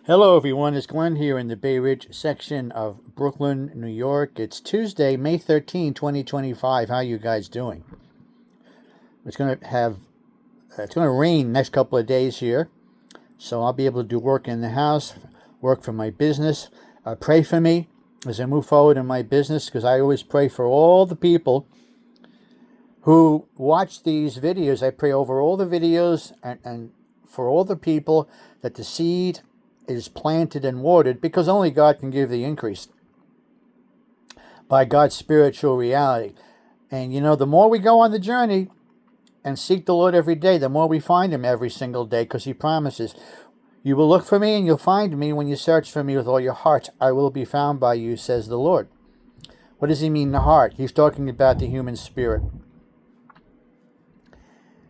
Hello, everyone. It's Glenn here in the Bay Ridge section of Brooklyn, New York. It's Tuesday, May 13, 2025. How you guys doing? It's going to rain next couple of days here, so I'll be able to do work in the house, work for my business. Pray for me as I move forward in my business, because I always pray for all the people who watch these videos. I pray over all the videos and for all the people that the seed is planted and watered, because only God can give the increase by God's spiritual reality. And the more we go on the journey and seek the Lord every day, the more we find Him every single day, because He promises, "You will look for me and you'll find me when you search for me with all your heart. I will be found by you," says the Lord. What does He mean, the heart? He's talking about the human spirit.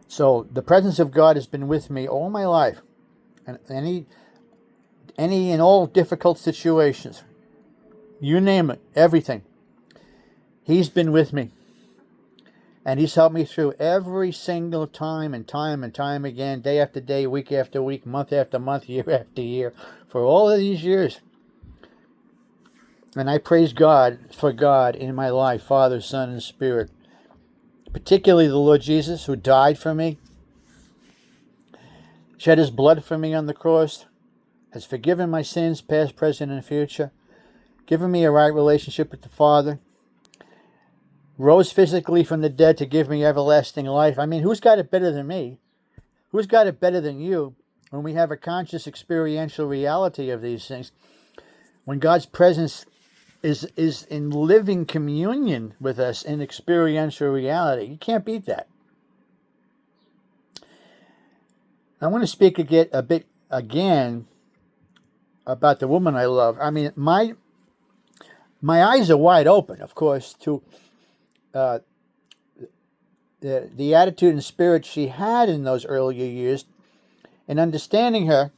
So the presence of God has been with me all my life, and any and all difficult situations, you name it, everything. He's been with me, and He's helped me through every single time and time again, day after day, week after week, month after month, year after year, for all of these years. And I praise God for God in my life, Father, Son, and Spirit, particularly the Lord Jesus, who died for me, shed His blood for me on the cross, has forgiven my sins, past, present, and future, given me a right relationship with the Father, rose physically from the dead to give me everlasting life. I mean, who's got it better than me? Who's got it better than you when we have a conscious experiential reality of these things? When God's presence is in living communion with us in experiential reality. You can't beat that. I want to speak a bit again about the woman I love. I mean, my eyes are wide open, of course, to the attitude and spirit she had in those earlier years, and understanding her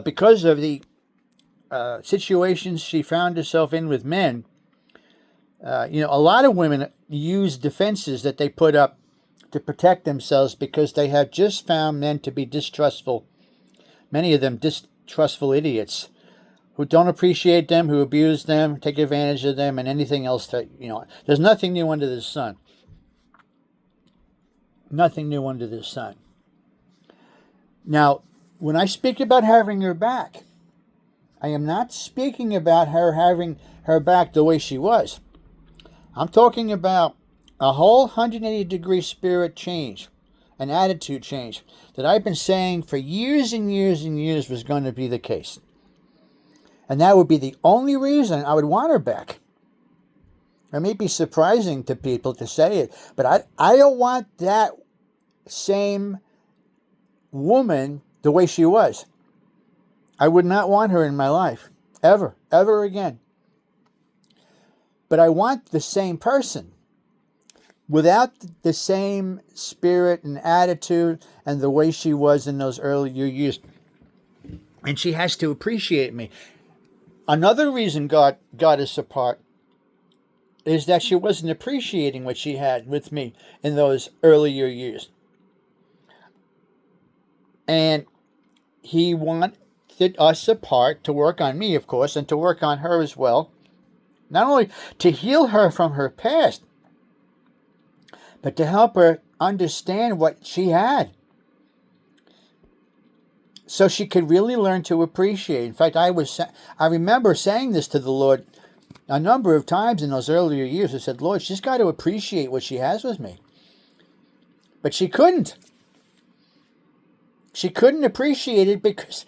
because of the situations she found herself in with men. A lot of women use defenses that they put up to protect themselves because they have just found men to be distrustful. Many of them distrustful idiots who don't appreciate them, who abuse them, take advantage of them, and anything else that, there's nothing new under the sun. Nothing new under the sun. Now, when I speak about having her back, I am not speaking about her having her back the way she was. I'm talking about a whole 180-degree spirit change, an attitude change that I've been saying for years and years and years was going to be the case. And that would be the only reason I would want her back. It may be surprising to people to say it, but I don't want that same woman the way she was. I would not want her in my life, ever again. But I want the same person, without the same spirit and attitude and the way she was in those earlier years. And she has to appreciate me. Another reason God got us apart is that she wasn't appreciating what she had with me in those earlier years. And He wanted us apart to work on me, of course, and to work on her as well. Not only to heal her from her past, but to help her understand what she had, so she could really learn to appreciate. In fact, I remember saying this to the Lord a number of times in those earlier years. I said, "Lord, she's got to appreciate what she has with me." But she couldn't. She couldn't appreciate it because,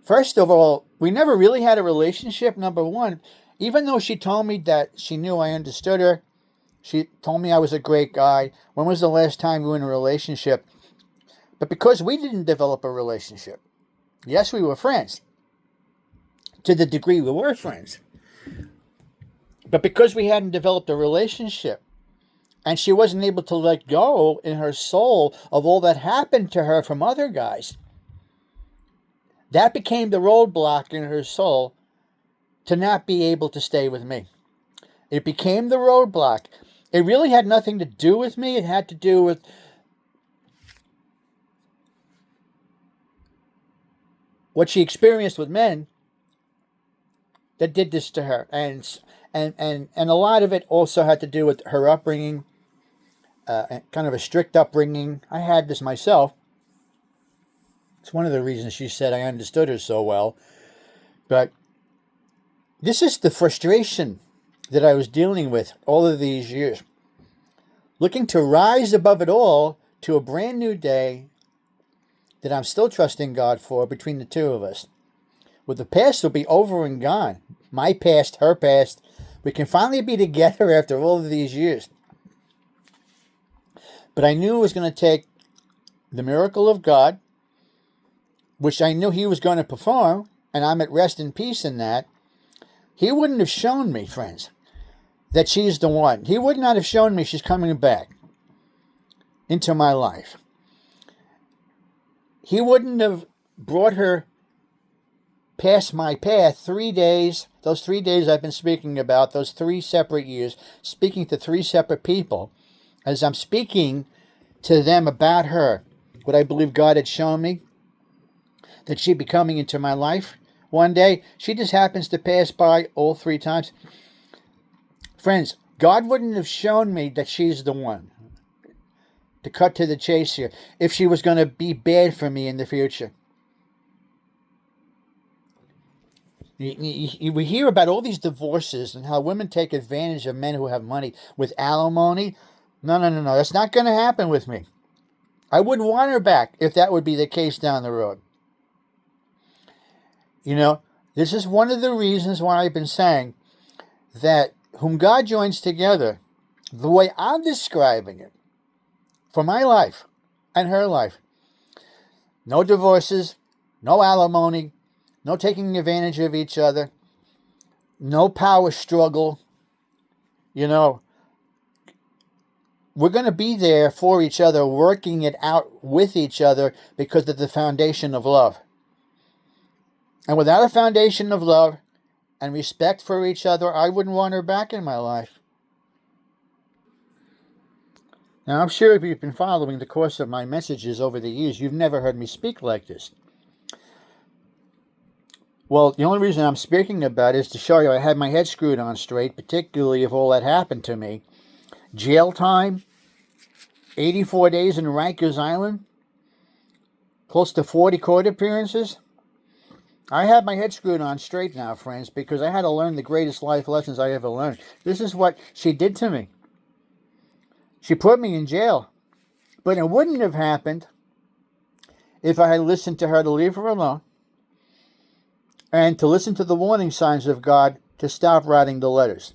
first of all, we never really had a relationship, number one. Even though she told me that she knew I understood her, she told me I was a great guy. When was the last time we were in a relationship? But because we didn't develop a relationship, yes, we were friends. To the degree we were friends. But because we hadn't developed a relationship, and she wasn't able to let go in her soul of all that happened to her from other guys, that became the roadblock in her soul to not be able to stay with me. It became the roadblock. It really had nothing to do with me. It had to do with what she experienced with men that did this to her. And a lot of it also had to do with her upbringing, kind of a strict upbringing. I had this myself. It's one of the reasons she said I understood her so well. But this is the frustration that I was dealing with all of these years. Looking to rise above it all to a brand new day that I'm still trusting God for between the two of us. Well, the past will be over and gone. My past, her past. We can finally be together after all of these years. But I knew it was going to take the miracle of God, which I knew He was going to perform, and I'm at rest and peace in that. He wouldn't have shown me, friends, that she's the one. He would not have shown me she's coming back into my life. He wouldn't have brought her past my path 3 days, those 3 days I've been speaking about, those 3 separate years, speaking to 3 separate people. As I'm speaking to them about her, what I believe God had shown me, that she'd be coming into my life one day. She just happens to pass by all 3 times. Friends, God wouldn't have shown me that she's the one. To cut to the chase here, if she was going to be bad for me in the future. We hear about all these divorces and how women take advantage of men who have money with alimony. No. That's not going to happen with me. I wouldn't want her back if that would be the case down the road. You know, this is one of the reasons why I've been saying that whom God joins together, the way I'm describing it, for my life and her life, no divorces, no alimony, no taking advantage of each other, no power struggle. You know, we're going to be there for each other, working it out with each other because of the foundation of love. And without a foundation of love and respect for each other, I wouldn't want her back in my life. Now, I'm sure if you've been following the course of my messages over the years, you've never heard me speak like this. Well, the only reason I'm speaking about it is to show you I had my head screwed on straight, particularly if all that happened to me. Jail time, 84 days in Rikers Island, close to 40 court appearances. I have my head screwed on straight now, friends, because I had to learn the greatest life lessons I ever learned. This is what she did to me. She put me in jail. But it wouldn't have happened if I had listened to her to leave her alone and to listen to the warning signs of God to stop writing the letters.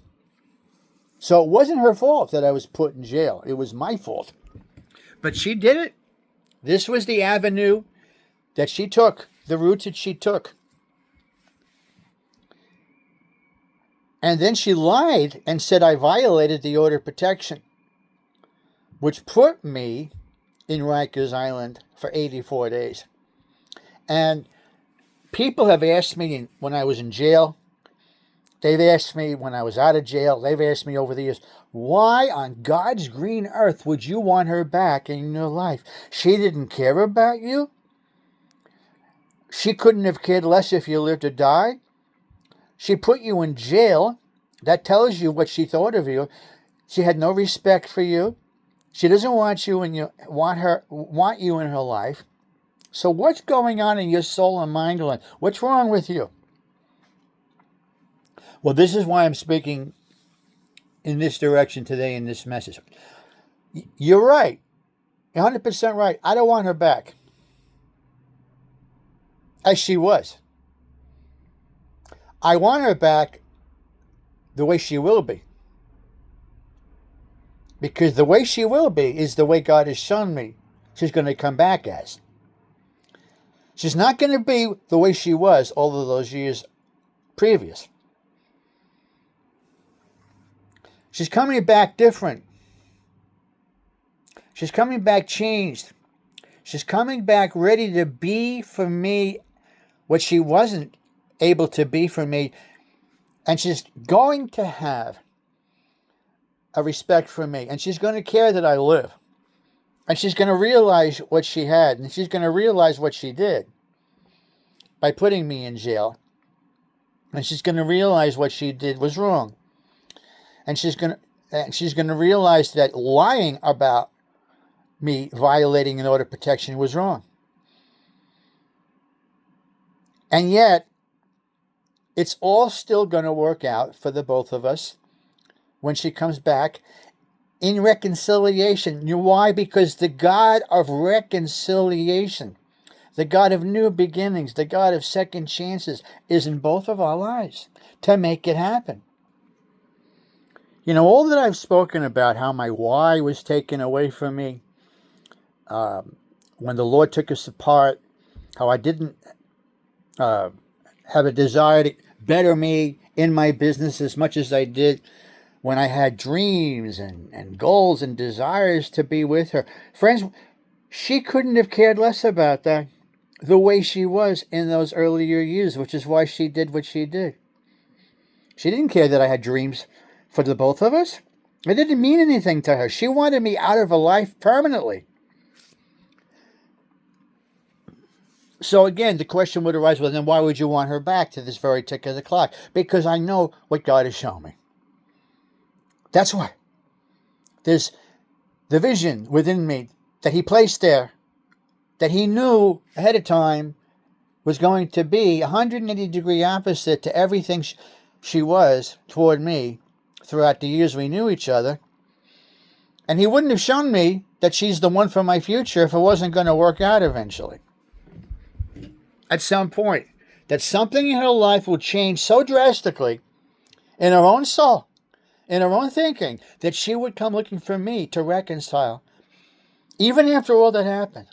So it wasn't her fault that I was put in jail. It was my fault. But she did it. This was the avenue that she took, the route that she took. And then she lied and said I violated the order of protection, which put me in Rikers Island for 84 days. And people have asked me when I was in jail, they've asked me when I was out of jail, they've asked me over the years, why on God's green earth would you want her back in your life? She didn't care about you? She couldn't have cared less if you lived or died? She put you in jail. That tells you what she thought of you. She had no respect for you. She doesn't want you and want you in her life. So what's going on in your soul and mind? What's wrong with you? Well, this is why I'm speaking in this direction today in this message. You're right. 100% right. I don't want her back. As she was. I want her back the way she will be. Because the way she will be is the way God has shown me she's going to come back as. She's not going to be the way she was all of those years previous. She's coming back different. She's coming back changed. She's coming back ready to be for me what she wasn't able to be for me. And she's going to have a respect for me. And she's going to care that I live. And she's going to realize what she had. And she's going to realize what she did. by putting me in jail. And she's going to realize what she did was wrong. And she's going to realize that lying about me violating an order of protection was wrong. And yet, it's all still going to work out for the both of us when she comes back in reconciliation. Why? Because the God of reconciliation, the God of new beginnings, the God of second chances is in both of our lives to make it happen. All that I've spoken about, how my why was taken away from me, when the Lord took us apart, how I didn't have a desire to better me in my business as much as I did when I had dreams and goals and desires to be with her. Friends, she couldn't have cared less about that the way she was in those earlier years, which is why she did what she did. She didn't care that I had dreams for the both of us. It didn't mean anything to her. She wanted me out of her life permanently. So again, the question would arise, well, then why would you want her back to this very tick of the clock? Because I know what God has shown me. That's why. There's the vision within me that he placed there, that he knew ahead of time was going to be 180-degree opposite to everything she was toward me throughout the years we knew each other. And he wouldn't have shown me that she's the one for my future if it wasn't going to work out eventually. At some point, that something in her life will change so drastically in her own soul, in her own thinking, that she would come looking for me to reconcile, even after all that happened.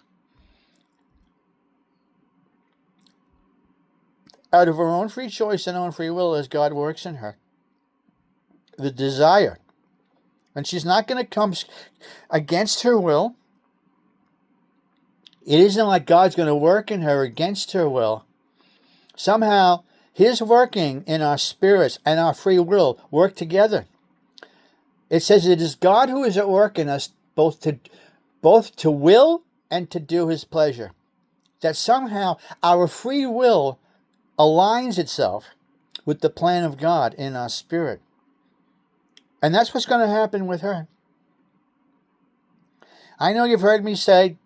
Out of her own free choice and own free will, as God works in her. The desire. And she's not going to come against her will. It isn't like God's going to work in her against her will. Somehow, his working in our spirits and our free will work together. It says it is God who is at work in us both to will and to do his pleasure. That somehow our free will aligns itself with the plan of God in our spirit. And that's what's going to happen with her. I know you've heard me say,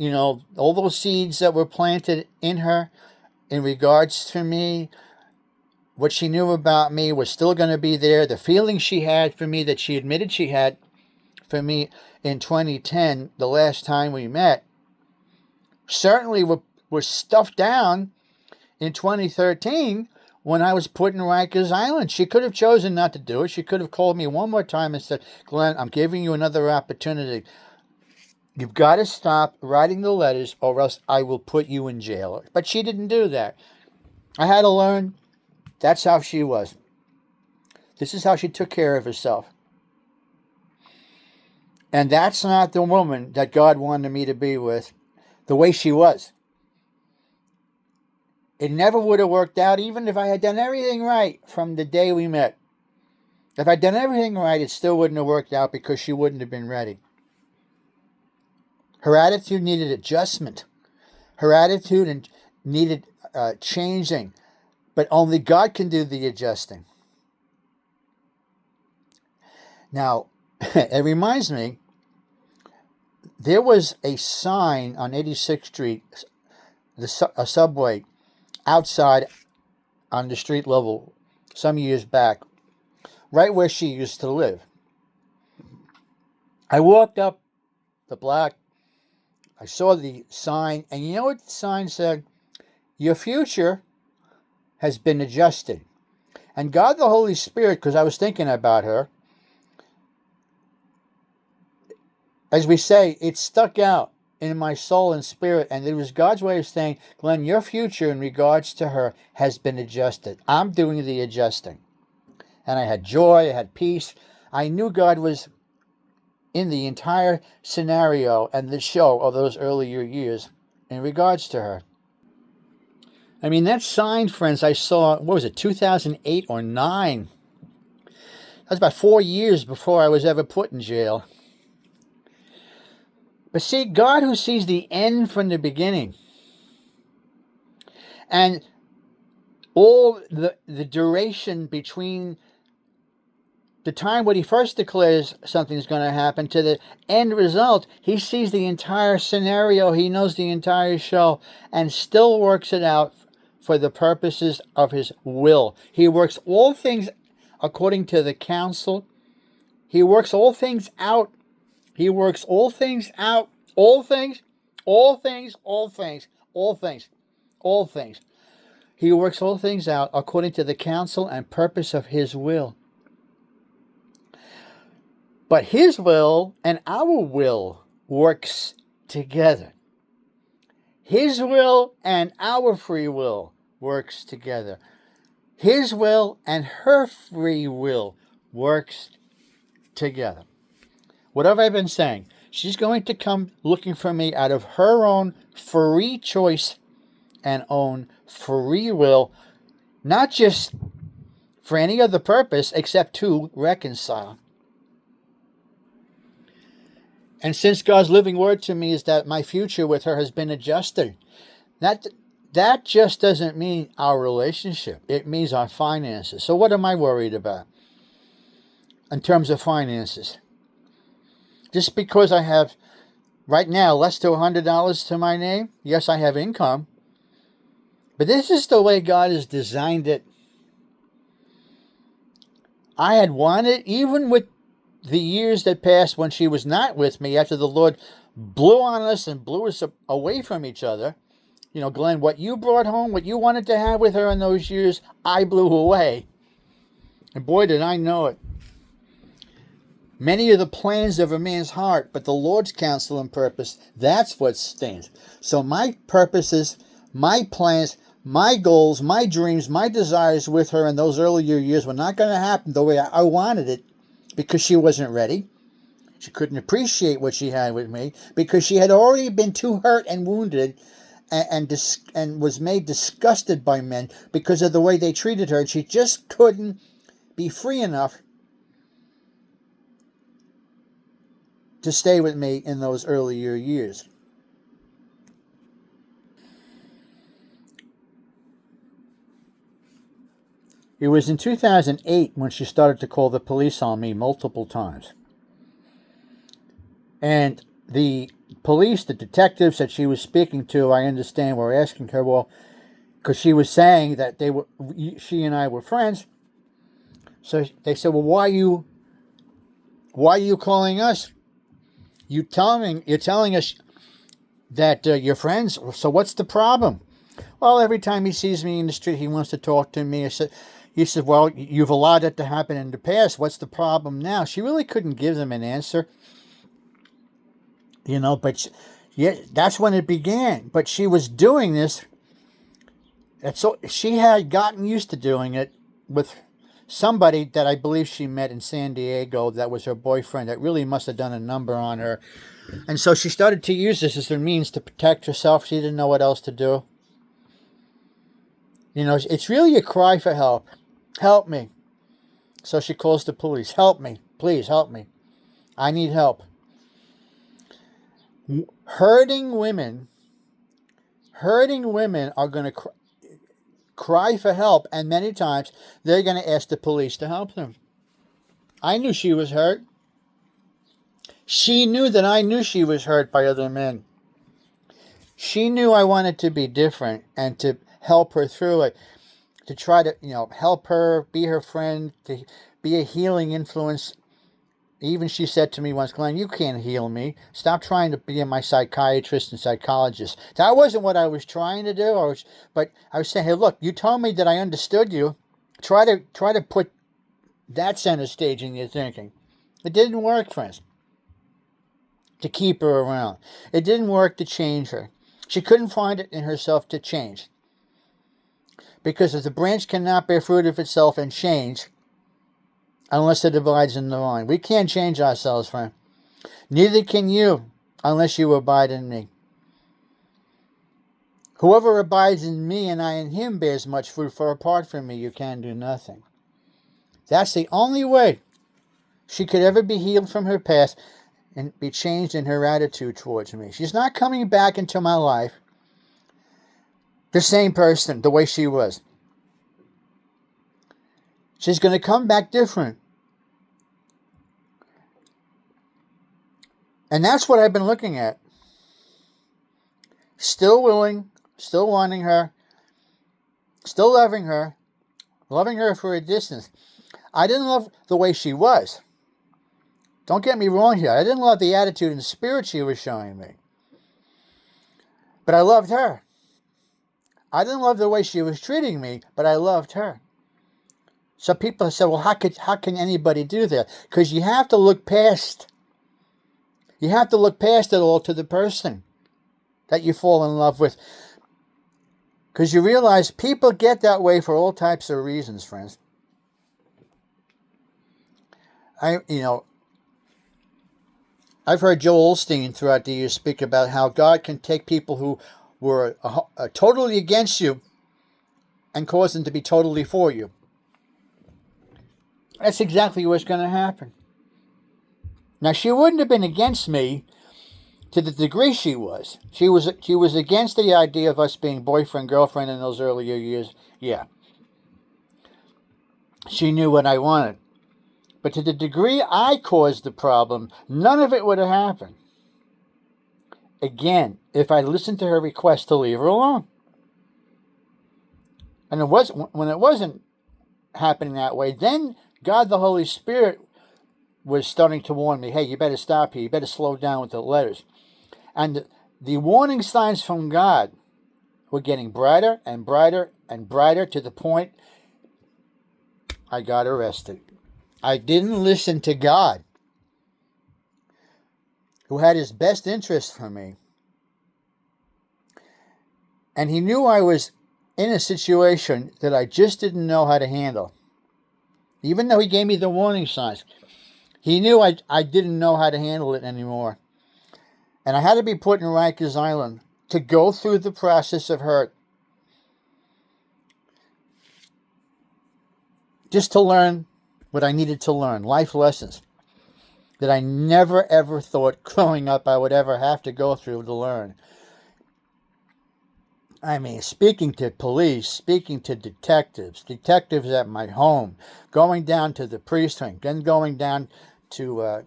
all those seeds that were planted in her in regards to me, what she knew about me was still going to be there. The feeling she had for me, that she admitted she had for me in 2010, the last time we met, certainly were stuffed down in 2013 when I was put in Rikers Island. She could have chosen not to do it. She could have called me one more time and said, Glenn, I'm giving you another opportunity. You've got to stop writing the letters or else I will put you in jail. But she didn't do that. I had to learn that's how she was. This is how she took care of herself. And that's not the woman that God wanted me to be with, the way she was. It never would have worked out, even if I had done everything right from the day we met. If I'd done everything right, it still wouldn't have worked out because she wouldn't have been ready. Her attitude needed adjustment. Her attitude needed changing. But only God can do the adjusting. Now, it reminds me, there was a sign on 86th Street, a subway, outside on the street level some years back, right where she used to live. I walked up the block, I saw the sign, and you know what the sign said? Your future has been adjusted. And God the Holy Spirit, because I was thinking about her, as we say, it stuck out in my soul and spirit, and it was God's way of saying, Glenn, your future in regards to her has been adjusted. I'm doing the adjusting. And I had joy, I had peace. I knew God was in the entire scenario and the show of those earlier years in regards to her. I mean, that sign, friends, I saw, 2008 or 9? That was about 4 years before I was ever put in jail. But see, God who sees the end from the beginning And all the duration between the time when he first declares something's going to happen to the end result, he sees the entire scenario, he knows the entire show, and still works it out for the purposes of his will. He works all things according to the counsel. He works all things out. He works all things out. All things, all things, all things, all things, all things. He works all things out according to the counsel and purpose of his will. But his will and our will works together. His will and our free will works together. His will and her free will works together. What have I been saying? She's going to come looking for me out of her own free choice and own free will, not just for any other purpose except to reconcile. And since God's living word to me is that my future with her has been adjusted, that just doesn't mean our relationship. It means our finances. So what am I worried about in terms of finances? Just because I have, right now, less than $100 to my name, yes, I have income. But this is the way God has designed it. I had wanted, even with the years that passed when she was not with me, after the Lord blew on us and blew us away from each other. You know, Glenn, what you brought home, what you wanted to have with her in those years, I blew away. And boy, did I know it. Many are the plans of a man's heart, but the Lord's counsel and purpose, that's what stands. So my purposes, my plans, my goals, my dreams, my desires with her in those earlier years were not going to happen the way I wanted it, because she wasn't ready. She couldn't appreciate what she had with me because she had already been too hurt and wounded and was made disgusted by men because of the way they treated her. And she just couldn't be free enough to stay with me in those earlier years. It was in 2008 when she started to call the police on me multiple times. And the police, the detectives that she was speaking to, I understand, were asking her, well, because she was saying that she and I were friends. So they said, well, why are you calling us? You're telling us that you're friends. So what's the problem? Well, every time he sees me in the street, he wants to talk to me. He said, well, you've allowed it to happen in the past. What's the problem now? She really couldn't give them an answer. You know, but yeah, that's when it began. But she was doing this. And so she had gotten used to doing it with somebody that I believe she met in San Diego that was her boyfriend that really must have done a number on her. And so she started to use this as a means to protect herself. She didn't know what else to do. You know, it's really a cry for help. Help me. So she calls the police. Help me. Please help me. I need help. Hurting women are going to cry for help, and many times they're going to ask the police to help them. I knew she was hurt. She knew that I knew she was hurt by other men. She knew I wanted to be different and to help her through it, to try to, help her, be her friend, to be a healing influence. Even she said to me once, Glenn, you can't heal me. Stop trying to be my psychiatrist and psychologist. That wasn't what I was trying to do. But I was saying, hey, look, you told me that I understood you. Try to put that center stage in your thinking. It didn't work, friends, to keep her around. It didn't work to change her. She couldn't find it in herself to change. Because if the branch cannot bear fruit of itself and change, unless it abides in the vine. We can't change ourselves, friend. Neither can you, unless you abide in me. Whoever abides in me and I in him bears much fruit, for apart from me you can do nothing. That's the only way she could ever be healed from her past and be changed in her attitude towards me. She's not coming back into my life the same person the way she was. She's going to come back different. And that's what I've been looking at. Still willing, still wanting her, still loving her for a distance. I didn't love the way she was. Don't get me wrong here. I didn't love the attitude and spirit she was showing me. But I loved her. I didn't love the way she was treating me, but I loved her. So people say, well, how can anybody do that? Because you have to look past. You have to look past it all to the person that you fall in love with. Because you realize people get that way for all types of reasons, friends. I've heard Joel Osteen throughout the years speak about how God can take people who were totally against you and cause them to be totally for you. That's exactly what's going to happen. Now, she wouldn't have been against me to the degree she was. She was against the idea of us being boyfriend, girlfriend in those earlier years. Yeah. She knew what I wanted. But to the degree I caused the problem, none of it would have happened. Again, if I listened to her request to leave her alone. And when it wasn't happening that way, then God the Holy Spirit was starting to warn me, hey, you better stop here. You better slow down with the letters. And the warning signs from God were getting brighter and brighter and brighter to the point I got arrested. I didn't listen to God, who had his best interest for me. And he knew I was in a situation that I just didn't know how to handle. Even though he gave me the warning signs, he knew I didn't know how to handle it anymore. And I had to be put in Rikers Island to go through the process of hurt. Just to learn what I needed to learn, life lessons that I never ever thought growing up I would ever have to go through to learn. I mean, speaking to police, speaking to detectives at my home, going down to the precinct, then going down to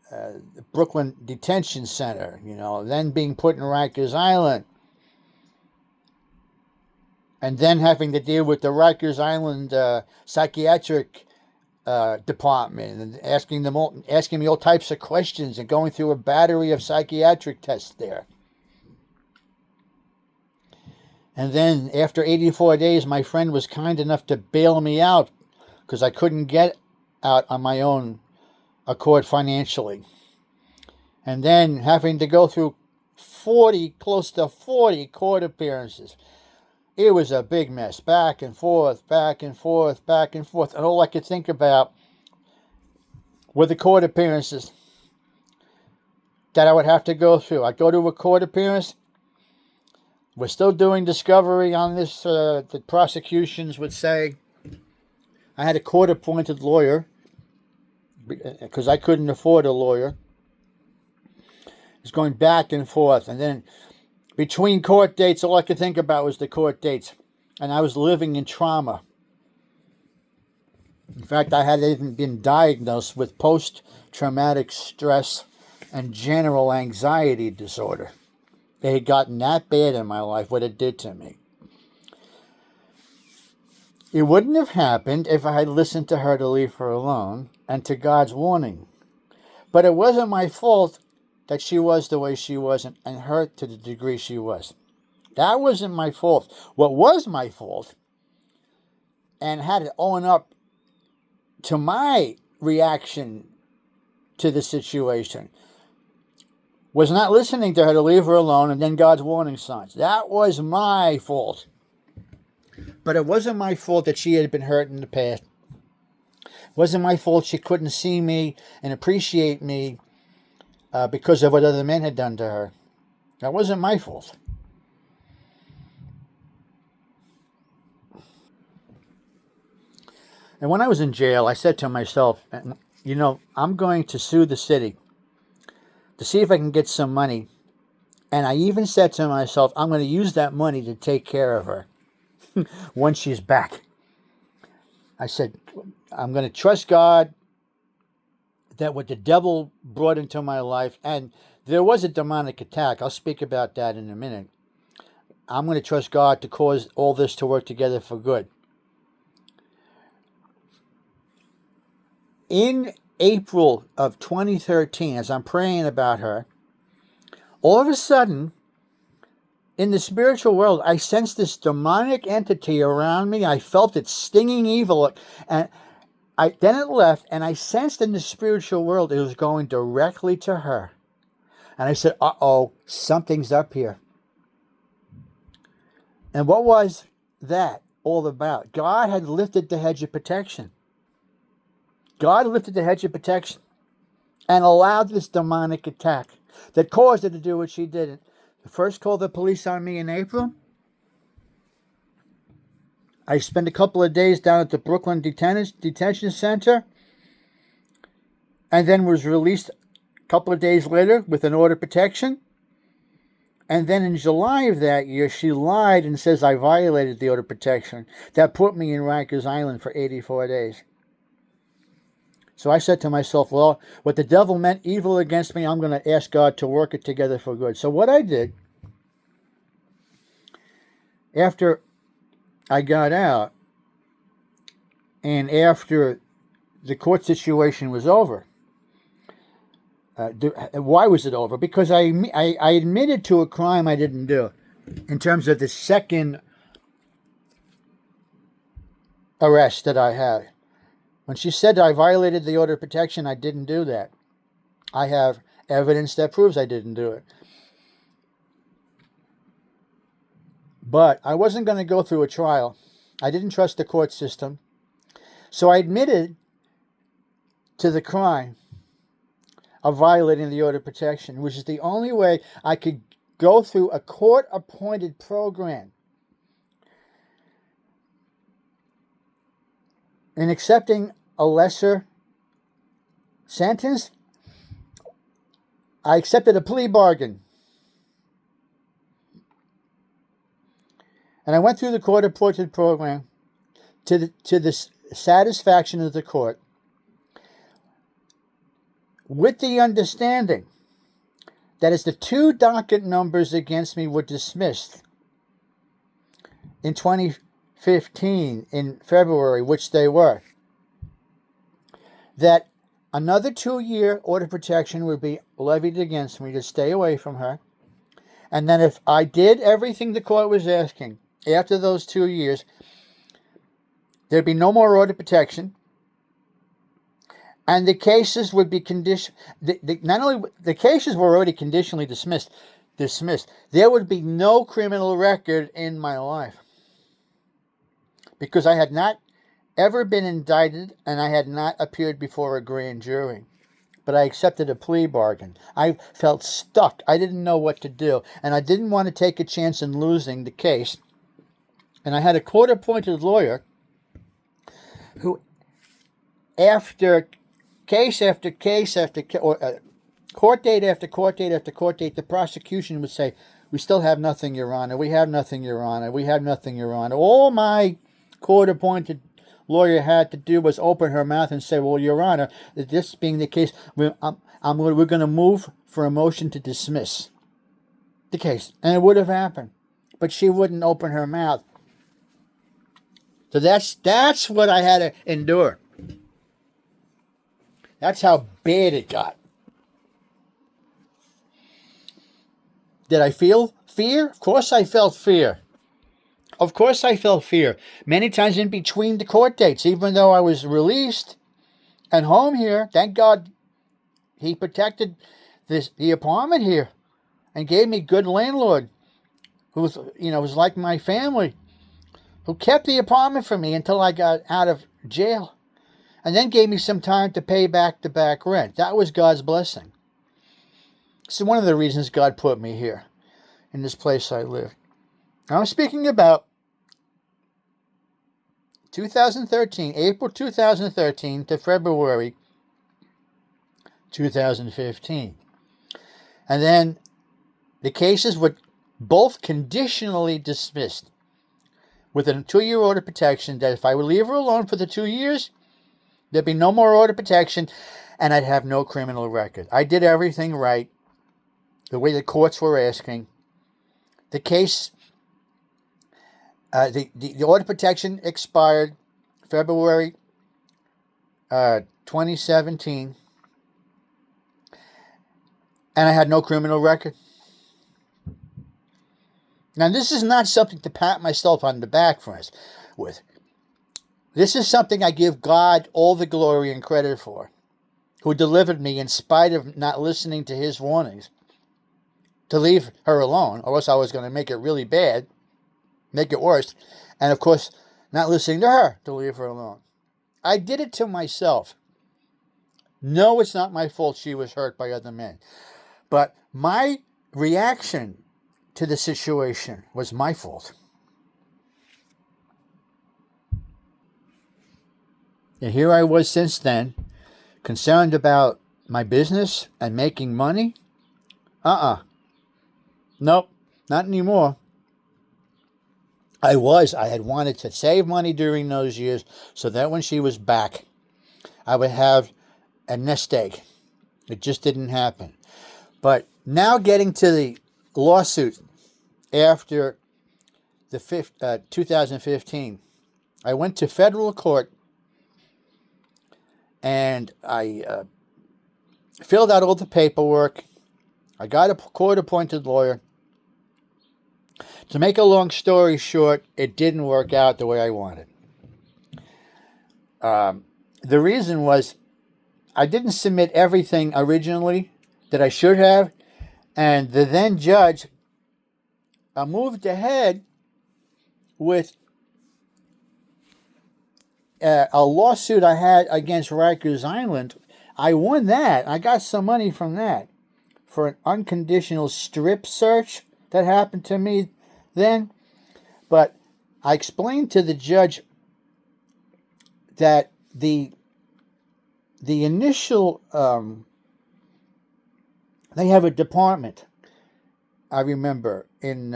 the Brooklyn Detention Center, then being put in Rikers Island, and then having to deal with the Rikers Island psychiatric department and asking me all types of questions and going through a battery of psychiatric tests there. And then after 84 days, my friend was kind enough to bail me out because I couldn't get out on my own accord financially. And then having to go through close to 40 court appearances. It was a big mess, back and forth, back and forth, back and forth. And all I could think about were the court appearances that I would have to go through. I'd go to a court appearance. We're still doing discovery on this, the prosecutions would say. I had a court-appointed lawyer because I couldn't afford a lawyer. It was going back and forth. And then between court dates, all I could think about was the court dates. And I was living in trauma. In fact, I had even been diagnosed with post-traumatic stress and general anxiety disorder. It had gotten that bad in my life, what it did to me. It wouldn't have happened if I had listened to her to leave her alone and to God's warning. But it wasn't my fault that she was the way she was and hurt to the degree she was. That wasn't my fault. What was my fault, and had to own up to my reaction to the situation, was not listening to her to leave her alone and then God's warning signs. That was my fault. But it wasn't my fault that she had been hurt in the past. It wasn't my fault she couldn't see me and appreciate me because of what other men had done to her. That wasn't my fault. And when I was in jail, I said to myself, I'm going to sue the city to see if I can get some money And I even said to myself, I'm going to use that money to take care of her once she's back. I said, I'm going to trust God that what the devil brought into my life, and there was a demonic attack. I'll speak about that in a minute. I'm going to trust God to cause all this to work together for good. In April of 2013, as I'm praying about her, all of a sudden, in the spiritual world, I sensed this demonic entity around me. I felt it stinging evil, and then it left, and I sensed in the spiritual world it was going directly to her. And I said, uh-oh, something's up here. And what was that all about? God had lifted the hedge of protection. God lifted the hedge of protection and allowed this demonic attack that caused her to do what she did. First called the police on me in April. I spent a couple of days down at the Brooklyn Detention Center, and then was released a couple of days later with an order of protection. And then in July of that year, she lied and says I violated the order of protection. That put me in Rikers Island for 84 days. So I said to myself, well, what the devil meant evil against me, I'm going to ask God to work it together for good. So what I did, after I got out, and after the court situation was over, why was it over? Because I admitted to a crime I didn't do in terms of the second arrest that I had. When she said I violated the order of protection, I didn't do that. I have evidence that proves I didn't do it. But I wasn't going to go through a trial. I didn't trust the court system. So I admitted to the crime of violating the order of protection, which is the only way I could go through a court-appointed program. In accepting a lesser sentence, I accepted a plea bargain. And I went through the court-appointed program to the satisfaction of the court, with the understanding that as the two docket numbers against me were dismissed in 2015, in February, which they were, that another 2-year order of protection would be levied against me to stay away from her. And then if I did everything the court was asking after those 2 years, there'd be no more order of protection. And the cases would be not only the cases were already conditionally dismissed. There would be no criminal record in my life, because I had not ever been indicted and I had not appeared before a grand jury. But I accepted a plea bargain. I felt stuck. I didn't know what to do, and I didn't want to take a chance in losing the case. And I had a court-appointed lawyer who, after case after case court date after court date after court date, the prosecution would say, "We still have nothing, Your Honor. We have nothing, Your Honor. We have nothing, Your Honor." All my court-appointed lawyer had to do was open her mouth and say, "Well, Your Honor, this being the case, we're going to move for a motion to dismiss the case," and it would have happened, but she wouldn't open her mouth. So that's what I had to endure. That's how bad it got. Did I feel fear? Of course I felt fear. Of course I felt fear. Many times in between the court dates, even though I was released and home here, thank God he protected the apartment here and gave me a good landlord who was like my family, who kept the apartment for me until I got out of jail, and then gave me some time to pay back the back rent. That was God's blessing. This is one of the reasons God put me here, in this place I live. I'm speaking about 2013, April 2013 to February 2015. And then The cases were both conditionally dismissed with a 2-year order of protection that if I would leave her alone for the 2 years, there'd be no more order of protection and I'd have no criminal record. I did everything right, the way the courts were asking. The case, the order of protection expired February 2017, and I had no criminal record. Now, this is not something to pat myself on the back with. This is something I give God all the glory and credit for, who delivered me in spite of not listening to his warnings to leave her alone, or else I was going to make it really bad, make it worse, and of course, not listening to her to leave her alone. I did it to myself. No, it's not my fault she was hurt by other men. But my reaction to the situation was my fault. And here I was since then, concerned about my business and making money. Nope, not anymore. I had wanted to save money during those years so that when she was back, I would have a nest egg. It just didn't happen. But now getting to the lawsuit after the 2015, I went to federal court and I filled out all the paperwork. I got a court-appointed lawyer. To make a long story short, it didn't work out the way I wanted. The reason was I didn't submit everything originally that I should have, and the then judge moved ahead with a lawsuit I had against Rikers Island. I won that. I got some money from that for an unconditional strip search that happened to me then. But I explained to the judge that the initial, they have a department, I remember, in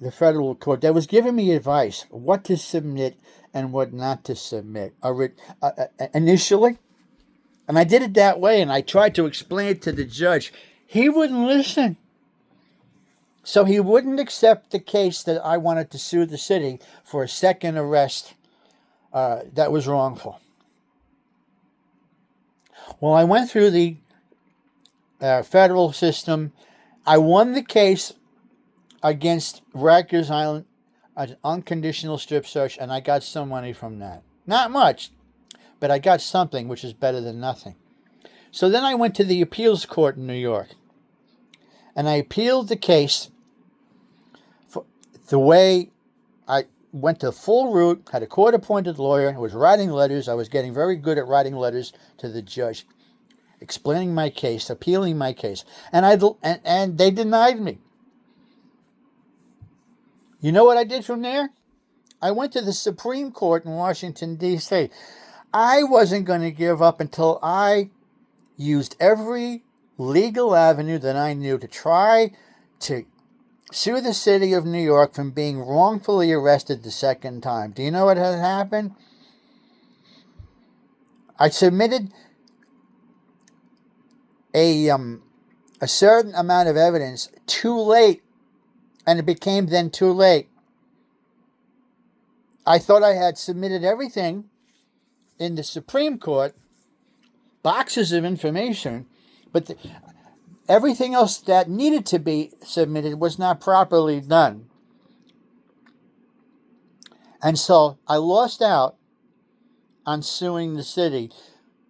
the federal court that was giving me advice what to submit and what not to submit initially. And I did it that way, and I tried to explain it to the judge. He wouldn't listen. So he wouldn't accept the case that I wanted to sue the city for a second arrest that was wrongful. Well, I went through the federal system. I won the case against Rikers Island, an unconditional strip search, and I got some money from that. Not much, but I got something, which is better than nothing. So then I went to the appeals court in New York, and I appealed the case for the way I went the full route, had a court-appointed lawyer, was writing letters. I was getting very good at writing letters to the judge, explaining my case, appealing my case, and they denied me. You know what I did from there? I went to the Supreme Court in Washington, D.C. I wasn't going to give up until I used every legal avenue that I knew to try to sue the city of New York from being wrongfully arrested the second time. Do you know what had happened? I submitted a certain amount of evidence too late, and it became then too late. I thought I had submitted everything in the Supreme Court, boxes of information, but everything else that needed to be submitted was not properly done. And so I lost out on suing the city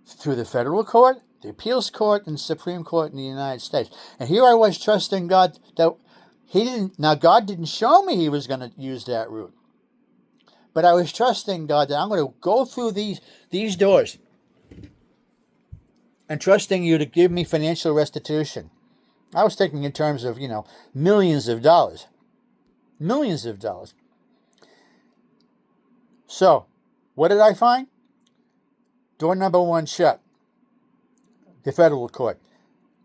through the federal court, the appeals court, and the Supreme Court in the United States. And here I was trusting God that God didn't show me he was going to use that route. But I was trusting God that I'm going to go through these doors and trusting you to give me financial restitution. I was thinking in terms of, millions of dollars. Millions of dollars. So, what did I find? Door number 1 shut. The federal court.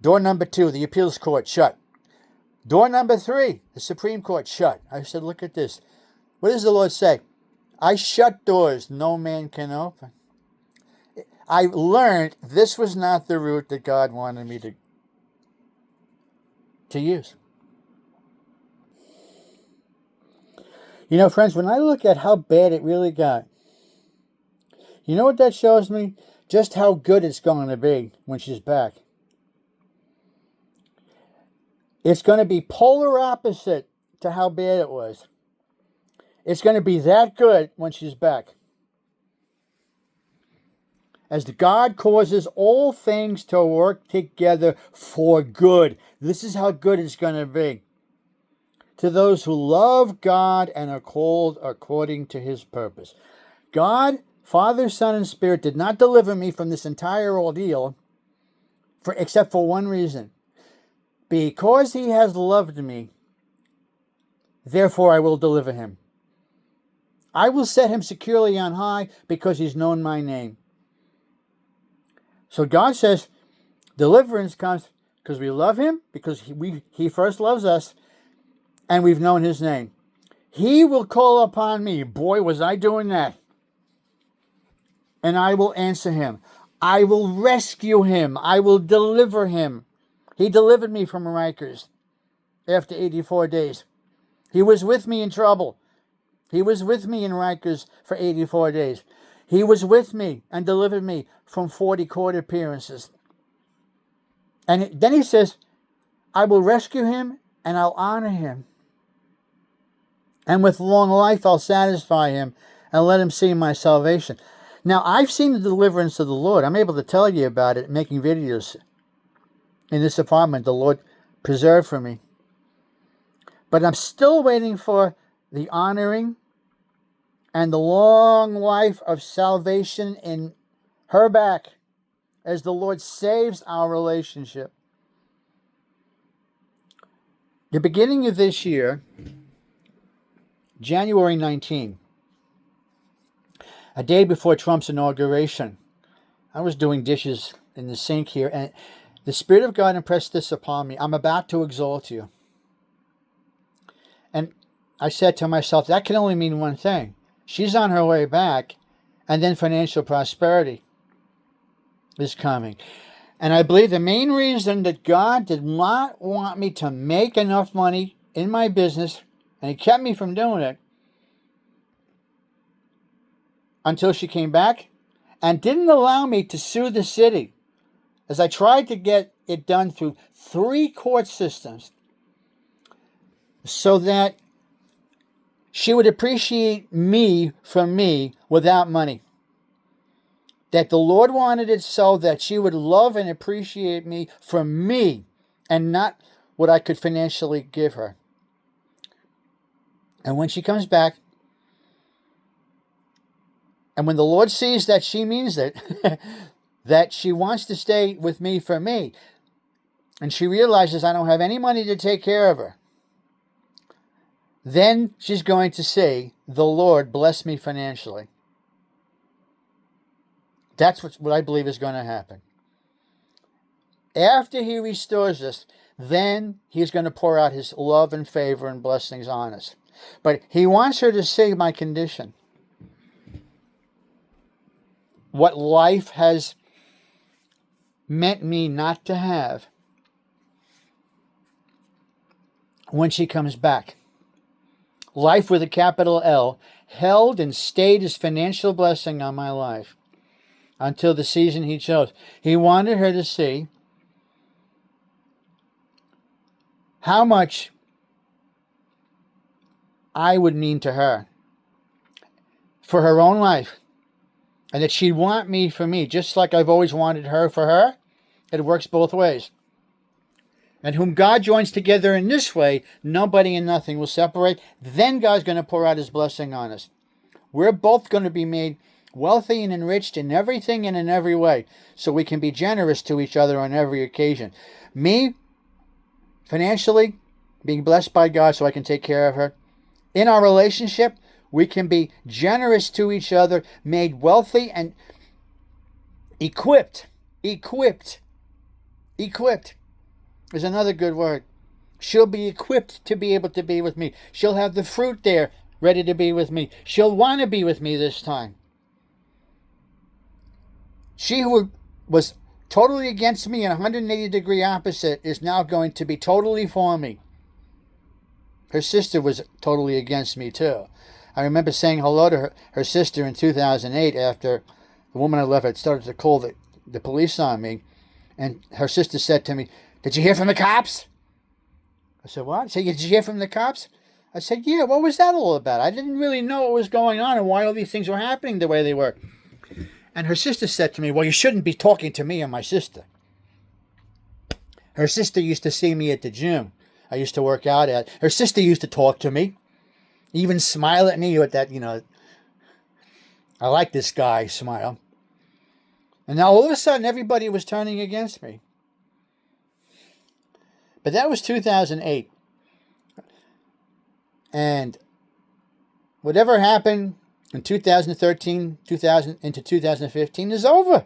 Door number 2, the appeals court, shut. Door number 3, the Supreme Court, shut. I said, look at this. What does the Lord say? I shut doors no man can open. I learned this was not the route that God wanted me to use. You know, friends, when I look at how bad it really got, you know what that shows me? Just how good it's going to be when she's back. It's going to be polar opposite to how bad it was. It's going to be that good when she's back. As God causes all things to work together for good. This is how good it's going to be. To those who love God and are called according to his purpose. God, Father, Son, and Spirit did not deliver me from this entire ordeal except for one reason. Because he has loved me, therefore I will deliver him. I will set him securely on high because he's known my name. So God says deliverance comes because we love him, because he first loves us, and we've known his name. He will call upon me. Boy, was I doing that. And I will answer him. I will rescue him. I will deliver him. He delivered me from Rikers after 84 days. He was with me in trouble. He was with me in Rikers for 84 days. He was with me and delivered me from 40 court appearances. And then he says, I will rescue him and I'll honor him. And with long life I'll satisfy him and let him see my salvation. Now, I've seen the deliverance of the Lord. I'm able to tell you about it, making videos in this apartment the Lord preserved for me. But I'm still waiting for the honoring and the long life of salvation in her back as the Lord saves our relationship. The beginning of this year, January 19, a day before Trump's inauguration, I was doing dishes in the sink here, and the Spirit of God impressed this upon me. I'm about to exalt you. And I said to myself, that can only mean one thing. She's on her way back, and then financial prosperity is coming. And I believe the main reason that God did not want me to make enough money in my business, and he kept me from doing it until she came back, and didn't allow me to sue the city, as I tried to get it done through 3 court systems, so that she would appreciate me from me without money. That the Lord wanted it so that she would love and appreciate me from me and not what I could financially give her. And when she comes back, and when the Lord sees that she means it, that she wants to stay with me for me, and she realizes I don't have any money to take care of her, then she's going to say, the Lord bless me financially. That's what I believe is going to happen. After he restores us, then he's going to pour out his love and favor and blessings on us. But he wants her to see my condition. What life has meant me not to have when she comes back. Life with a capital L held and stayed his financial blessing on my life until the season he chose. He wanted her to see how much I would mean to her for her own life, and that she'd want me for me, just like I've always wanted her for her. It works both ways. And whom God joins together in this way, nobody and nothing will separate. Then God's going to pour out his blessing on us. We're both going to be made wealthy and enriched in everything and in every way, so we can be generous to each other on every occasion. Me, financially, being blessed by God so I can take care of her. In our relationship, we can be generous to each other, made wealthy and equipped. Equipped is another good word. She'll be equipped to be able to be with me. She'll have the fruit there ready to be with me. She'll want to be with me this time. She who was totally against me and 180-degree opposite is now going to be totally for me. Her sister was totally against me too. I remember saying hello to her sister in 2008 after the woman I left had started to call the police on me. And her sister said to me, "Did you hear from the cops?" I said, "What?" She said, "Did you hear from the cops?" I said, "Yeah, what was that all about? I didn't really know what was going on and why all these things were happening the way they were." And her sister said to me, "Well, you shouldn't be talking to me and my sister." Her sister used to see me at the gym I used to work out at. Her sister used to talk to me, even smile at me with that, I like this guy smile. And now all of a sudden, everybody was turning against me. But that was 2008. And whatever happened in 2013, into 2015 is over.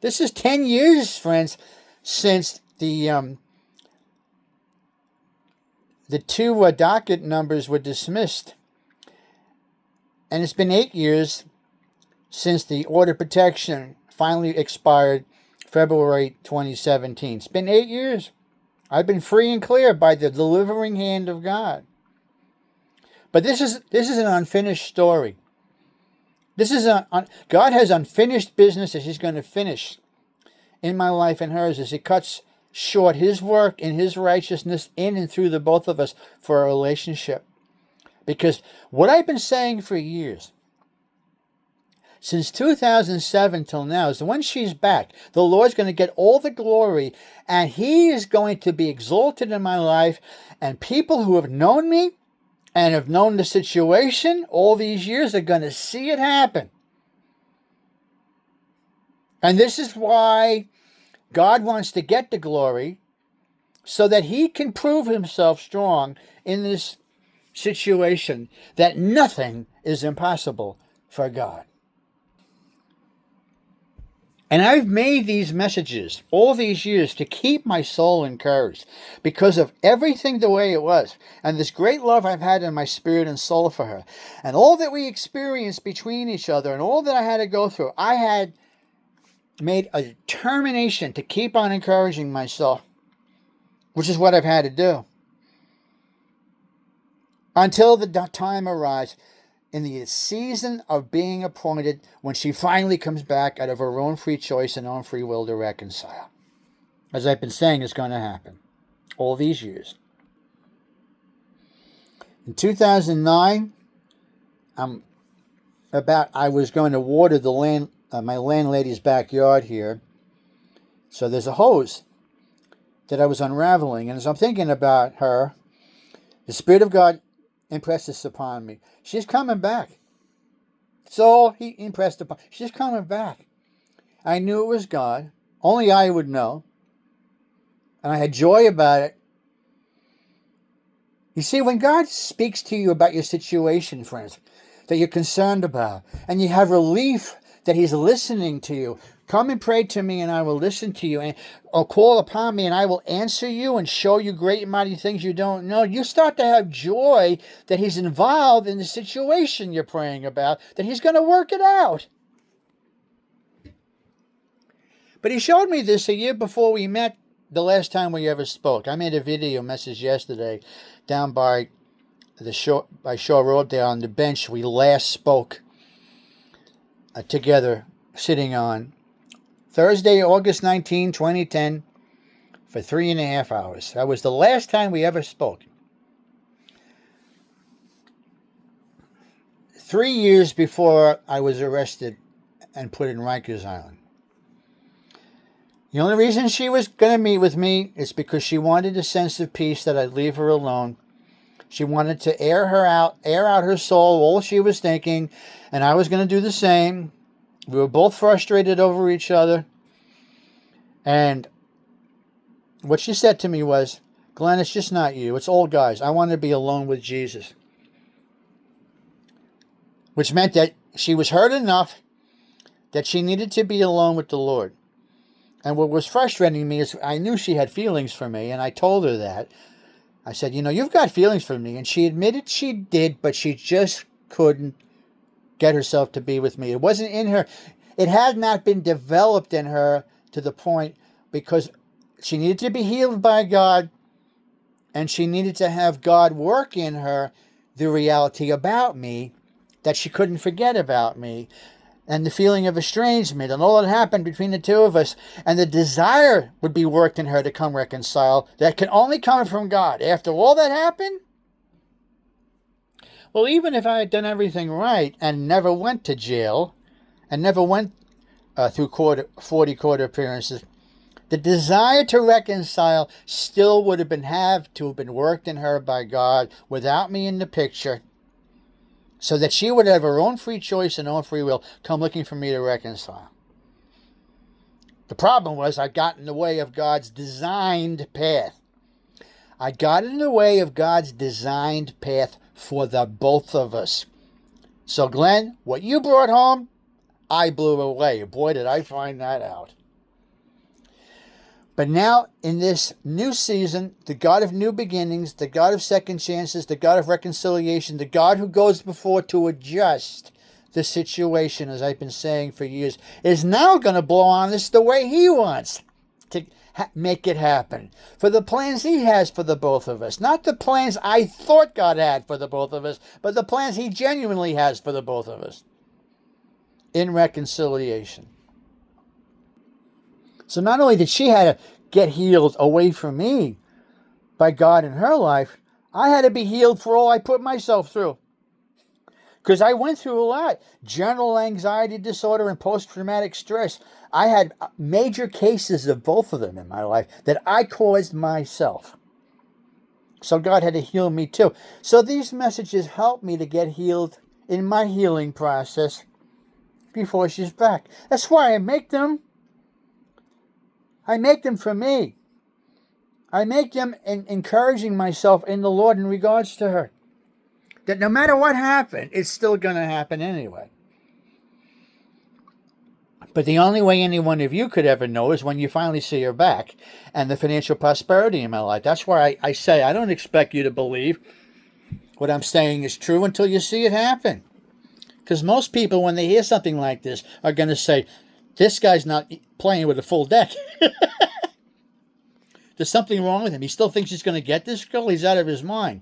This is 10 years, friends, since the two docket numbers were dismissed. And it's been 8 years since the order of protection finally expired February 2017. It's been 8 years. I've been free and clear by the delivering hand of God. But this is an unfinished story. God has unfinished business that He's going to finish in my life and hers as He cuts short His work and His righteousness in and through the both of us for a relationship. Because what I've been saying for years, since 2007 till now, is that when she's back, the Lord's going to get all the glory and He is going to be exalted in my life. And people who have known me and have known the situation all these years are going to see it happen. And this is why God wants to get the glory so that He can prove Himself strong in this situation, that nothing is impossible for God. And I've made these messages all these years to keep my soul encouraged because of everything the way it was and this great love I've had in my spirit and soul for her and all that we experienced between each other and all that I had to go through. I had made a determination to keep on encouraging myself, which is what I've had to do until the time arrives in the season of being appointed when she finally comes back out of her own free choice and own free will to reconcile. As I've been saying, it's going to happen all these years. In 2009, I was going to water the my landlady's backyard here. So there's a hose that I was unraveling. And as I'm thinking about her, the Spirit of God impressed this upon me. She's coming back. That's all He impressed upon. She's coming back. I knew it was God. Only I would know. And I had joy about it. You see, when God speaks to you about your situation, friends, that you're concerned about, and you have relief that He's listening to you, come and pray to me and I will listen to you, or call upon me and I will answer you and show you great and mighty things you don't know. You start to have joy that He's involved in the situation you're praying about, that He's going to work it out. But He showed me this a year before we met, the last time we ever spoke. I made a video message yesterday down by the shore, by Shore Road there on the bench we last spoke together, sitting on Thursday, August 19, 2010, for 3.5 hours. That was the last time we ever spoke. 3 years before I was arrested and put in Rikers Island. The only reason she was going to meet with me is because she wanted a sense of peace that I'd leave her alone. She wanted to air out her soul, all she was thinking, and I was going to do the same. We were both frustrated over each other. And what she said to me was, "Glenn, it's just not you. It's all guys. I want to be alone with Jesus." Which meant that she was hurt enough that she needed to be alone with the Lord. And what was frustrating me is I knew she had feelings for me, and I told her that. I said, you've got feelings for me. And she admitted she did, but she just couldn't get herself to be with me. It wasn't in her. It had not been developed in her to the point, because she needed to be healed by God, and she needed to have God work in her the reality about me, that she couldn't forget about me, and the feeling of estrangement and all that happened between the two of us, and the desire would be worked in her to come reconcile, that can only come from God. After all that happened, well, even if I had done everything right and never went to jail and never went through 40 court appearances, the desire to reconcile still would have have been worked in her by God without me in the picture, so that she would have her own free choice and own free will come looking for me to reconcile. The problem was I got in the way of God's designed path. I got in the way of God's designed path for the both of us. So Glenn, what you brought home, I blew away. Boy, did I find that out. But now, in this new season, the God of new beginnings, the God of second chances, the God of reconciliation, the God who goes before to adjust the situation, as I've been saying for years, is now going to blow on us the way he wants to make it happen. For the plans he has for the both of us. Not the plans I thought God had for the both of us, but the plans he genuinely has for the both of us in reconciliation. So not only did she have to get healed away from me by God in her life, I had to be healed for all I put myself through. Because I went through a lot. General anxiety disorder and post-traumatic stress. I had major cases of both of them in my life that I caused myself. So God had to heal me too. So these messages helped me to get healed in my healing process before she's back. That's why I make them. I make them for me. I make them encouraging myself in the Lord in regards to her. That no matter what happened, it's still going to happen anyway. But the only way any one of you could ever know is when you finally see her back and the financial prosperity in my life. That's why I say I don't expect you to believe what I'm saying is true until you see it happen. Because most people, when they hear something like this, are going to say, this guy's not playing with a full deck. There's something wrong with him. He still thinks he's going to get this girl. He's out of his mind.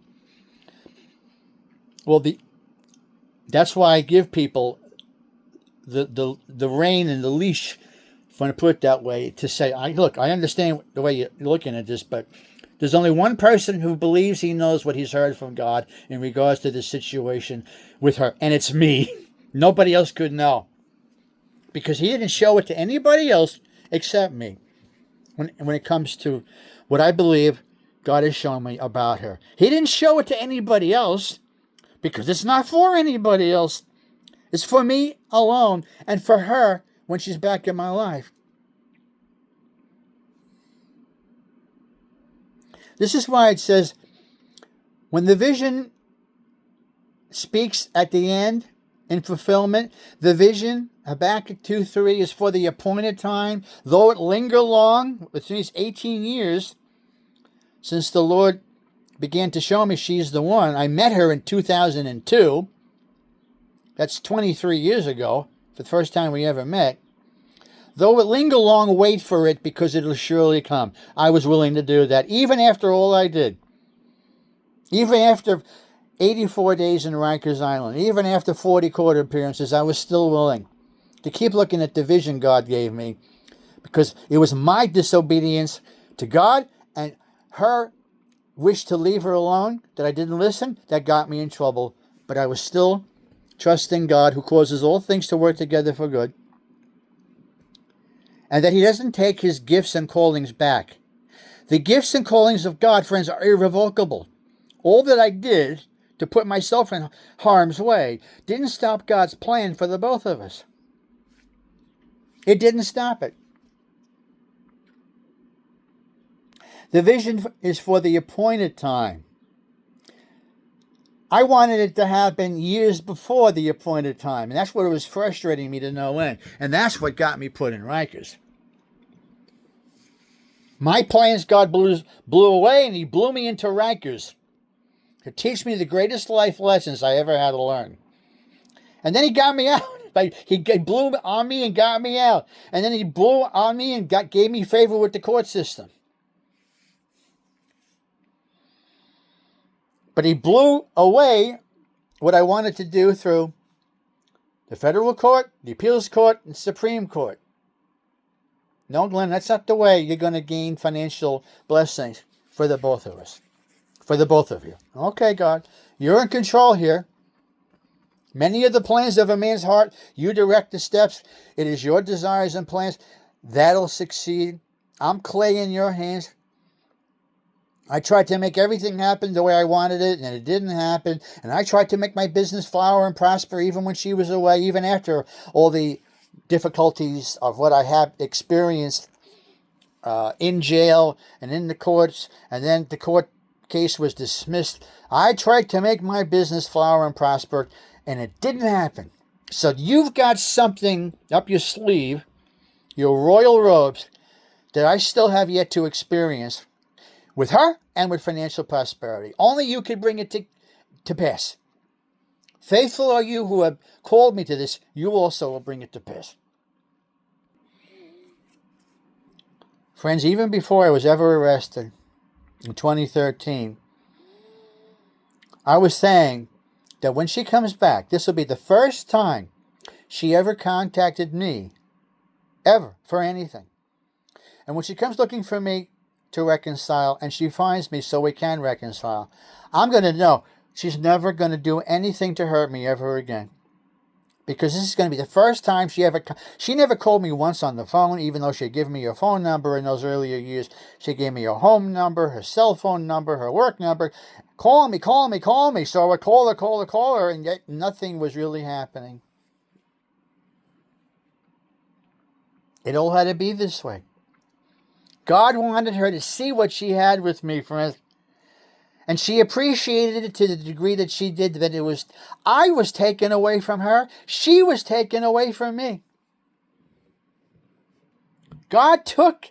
Well, that's why I give people the rein and the leash, if I want to put it that way, to say, look, I understand the way you're looking at this, but there's only one person who believes he knows what he's heard from God in regards to this situation with her, and it's me. Nobody else could know. Because he didn't show it to anybody else except me when it comes to what I believe God has shown me about her. He didn't show it to anybody else because it's not for anybody else. It's for me alone and for her when she's back in my life. This is why it says, when the vision speaks at the end, in fulfillment, the vision, Habakkuk 2:3, is for the appointed time, though it linger long, which means 18 years, since the Lord began to show me she's the one. I met her in 2002. That's 23 years ago, for the first time we ever met. Though it linger long, wait for it, because it'll surely come. I was willing to do that, even after all I did. Even after 84 days in Rikers Island, even after 40 court appearances, I was still willing to keep looking at the vision God gave me, because it was my disobedience to God and her wish to leave her alone, that I didn't listen, that got me in trouble. But I was still trusting God, who causes all things to work together for good, and that he doesn't take his gifts and callings back. The gifts and callings of God, friends, are irrevocable. All that I did to put myself in harm's way didn't stop God's plan for the both of us. It didn't stop it. The vision is for the appointed time. I wanted it to happen years before the appointed time, and that's what it was frustrating me to no end. And that's what got me put in Rikers. My plans God blew away, and he blew me into Rikers to teach me the greatest life lessons I ever had to learn. And then he got me out. He blew on me and got me out. And then he blew on me and gave me favor with the court system. But he blew away what I wanted to do through the federal court, the appeals court, and Supreme Court. No, Glenn, that's not the way you're going to gain financial blessings for the both of us. For the both of you. Okay, God, you're in control here. Many of the plans of a man's heart, you direct the steps. It is your desires and plans that'll succeed. I'm clay in your hands. I tried to make everything happen the way I wanted it, and it didn't happen. And I tried to make my business flower and prosper even when she was away, even after all the difficulties of what I had experienced in jail and in the courts, and then the court case was dismissed. I tried to make my business flower and prosper, and it didn't happen. So you've got something up your sleeve, your royal robes, that I still have yet to experience with her and with financial prosperity. Only you could bring it to pass. Faithful are you who have called me to this. You also will bring it to pass. Friends, even before I was ever arrested in 2013, I was saying that when she comes back, this will be the first time she ever contacted me, ever, for anything. And when she comes looking for me to reconcile, and she finds me so we can reconcile, I'm going to know she's never going to do anything to hurt me ever again. Because this is going to be the first time she never called me once on the phone, even though she had given me her phone number in those earlier years. She gave me her home number, her cell phone number, her work number. Call me. So I would call her, and yet nothing was really happening. It all had to be this way. God wanted her to see what she had with me, friends. And she appreciated it to the degree that she did, that I was taken away from her. She was taken away from me. God took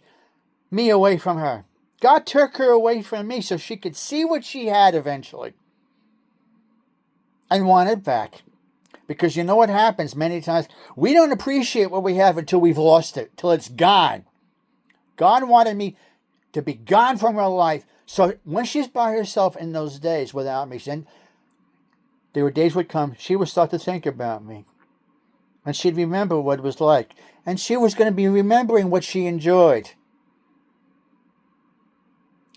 me away from her. God took her away from me so she could see what she had eventually and want it back. Because you know what happens many times? We don't appreciate what we have until we've lost it, till it's gone. God wanted me to be gone from her life. So when she's by herself in those days without me, there were days would come, she would start to think about me. And she'd remember what it was like. And she was going to be remembering what she enjoyed.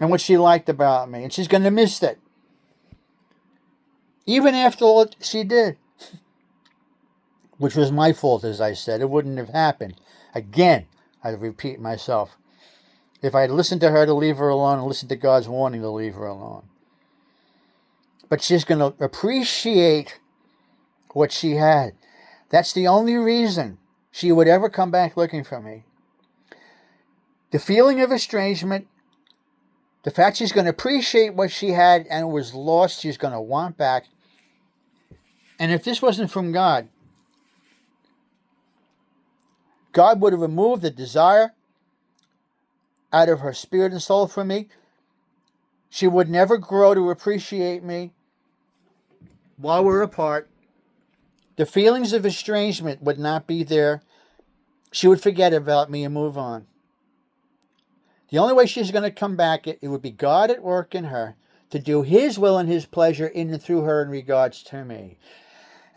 And what she liked about me. And she's going to miss that. Even after all she did. Which was my fault, as I said. It wouldn't have happened. Again, I repeat myself. If I had listened to her to leave her alone and listened to God's warning to leave her alone. But she's going to appreciate what she had. That's the only reason she would ever come back looking for me. The feeling of estrangement, the fact she's going to appreciate what she had and was lost, she's going to want back. And if this wasn't from God, God would have removed the desire out of her spirit and soul for me. She would never grow to appreciate me while we're apart. The feelings of estrangement would not be there. She would forget about me and move on. The only way she's going to come back, it would be God at work in her to do His will and His pleasure in and through her in regards to me.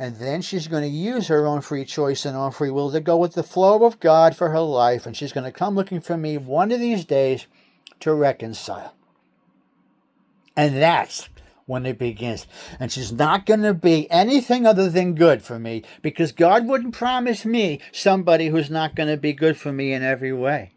And then she's going to use her own free choice and own free will to go with the flow of God for her life. And she's going to come looking for me one of these days to reconcile. And that's when it begins. And she's not going to be anything other than good for me, because God wouldn't promise me somebody who's not going to be good for me in every way.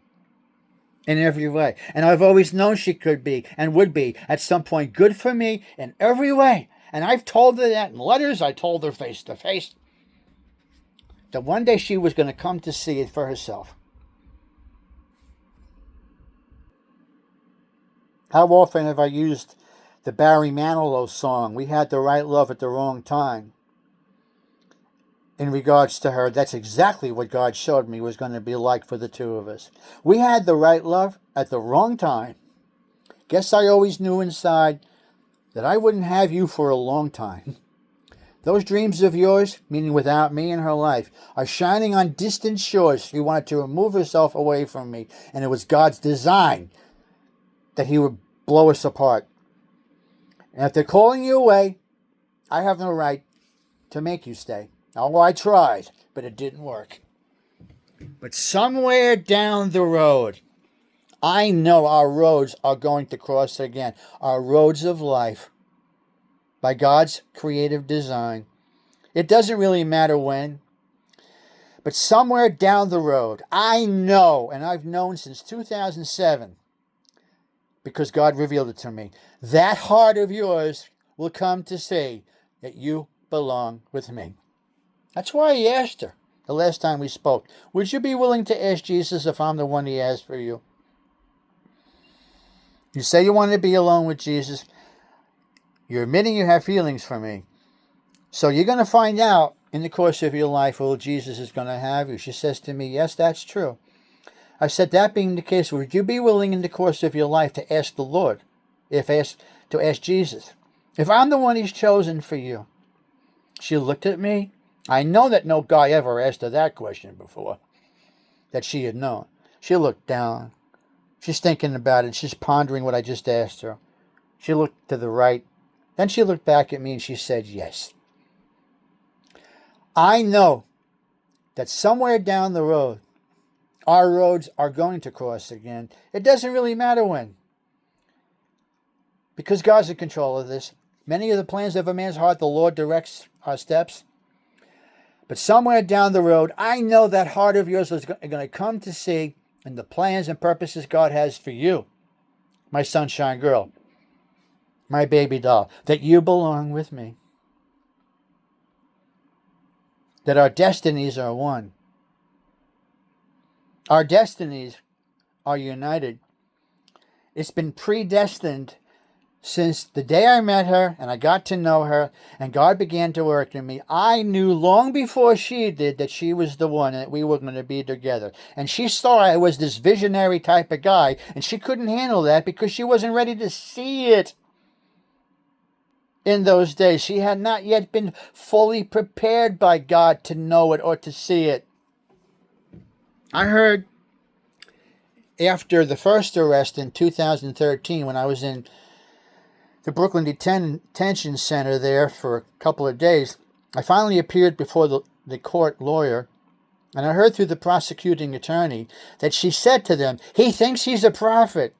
In every way. And I've always known she could be and would be at some point good for me in every way. And I've told her that in letters. I told her face to face that one day she was going to come to see it for herself. How often have I used the Barry Manilow song, "We Had the Right Love at the Wrong Time," in regards to her, that's exactly what God showed me was going to be like for the two of us. We had the right love at the wrong time. Guess I always knew inside that I wouldn't have you for a long time. Those dreams of yours, meaning without me in her life, are shining on distant shores. She wanted to remove herself away from me, and it was God's design that he would blow us apart. And if they're calling you away, I have no right to make you stay. Oh, I tried, but it didn't work. But somewhere down the road, I know our roads are going to cross again. Our roads of life, by God's creative design. It doesn't really matter when, but somewhere down the road, I know, and I've known since 2007, because God revealed it to me, that heart of yours will come to see that you belong with me. That's why he asked her the last time we spoke, would you be willing to ask Jesus if I'm the one he has for you? You say you want to be alone with Jesus. You're admitting you have feelings for me. So you're going to find out in the course of your life who Jesus is going to have you. She says to me, yes, that's true. I said, that being the case, would you be willing in the course of your life to ask the Lord, to ask Jesus, if I'm the one he's chosen for you? She looked at me. I know that no guy ever asked her that question before, that she had known. She looked down. She's thinking about it. She's pondering what I just asked her. She looked to the right. Then she looked back at me and she said, yes. I know that somewhere down the road, our roads are going to cross again. It doesn't really matter when, because God's in control of this. Many of the plans of a man's heart, the Lord directs our steps. But somewhere down the road, I know that heart of yours is going to come to see in the plans and purposes God has for you, my sunshine girl, my baby doll, that you belong with me. That our destinies are one. Our destinies are united. It's been predestined since the day I met her and I got to know her and God began to work in me. I knew long before she did that she was the one, that we were going to be together. And she saw I was this visionary type of guy, and she couldn't handle that because she wasn't ready to see it. In those days, she had not yet been fully prepared by God to know it or to see it. I heard after the first arrest in 2013, when I was in the Brooklyn Detention Center there for a couple of days, I finally appeared before the court lawyer, and I heard through the prosecuting attorney that she said to them, he thinks he's a prophet.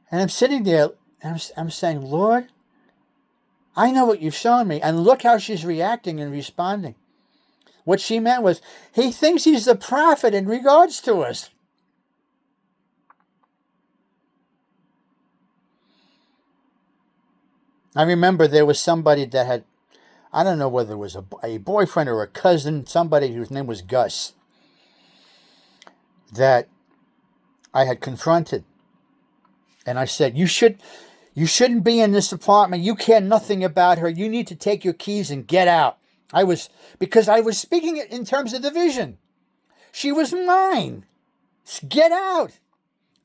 And I'm sitting there, and I'm saying, Lord, I know what you've shown me, and look how she's reacting and responding. What she meant was, he thinks he's a prophet in regards to us. I remember there was somebody that had, I don't know whether it was a boyfriend or a cousin, somebody whose name was Gus, that I had confronted. And I said, you shouldn't be in this apartment. You care nothing about her. You need to take your keys and get out. Because I was speaking it in terms of the vision. She was mine. Get out.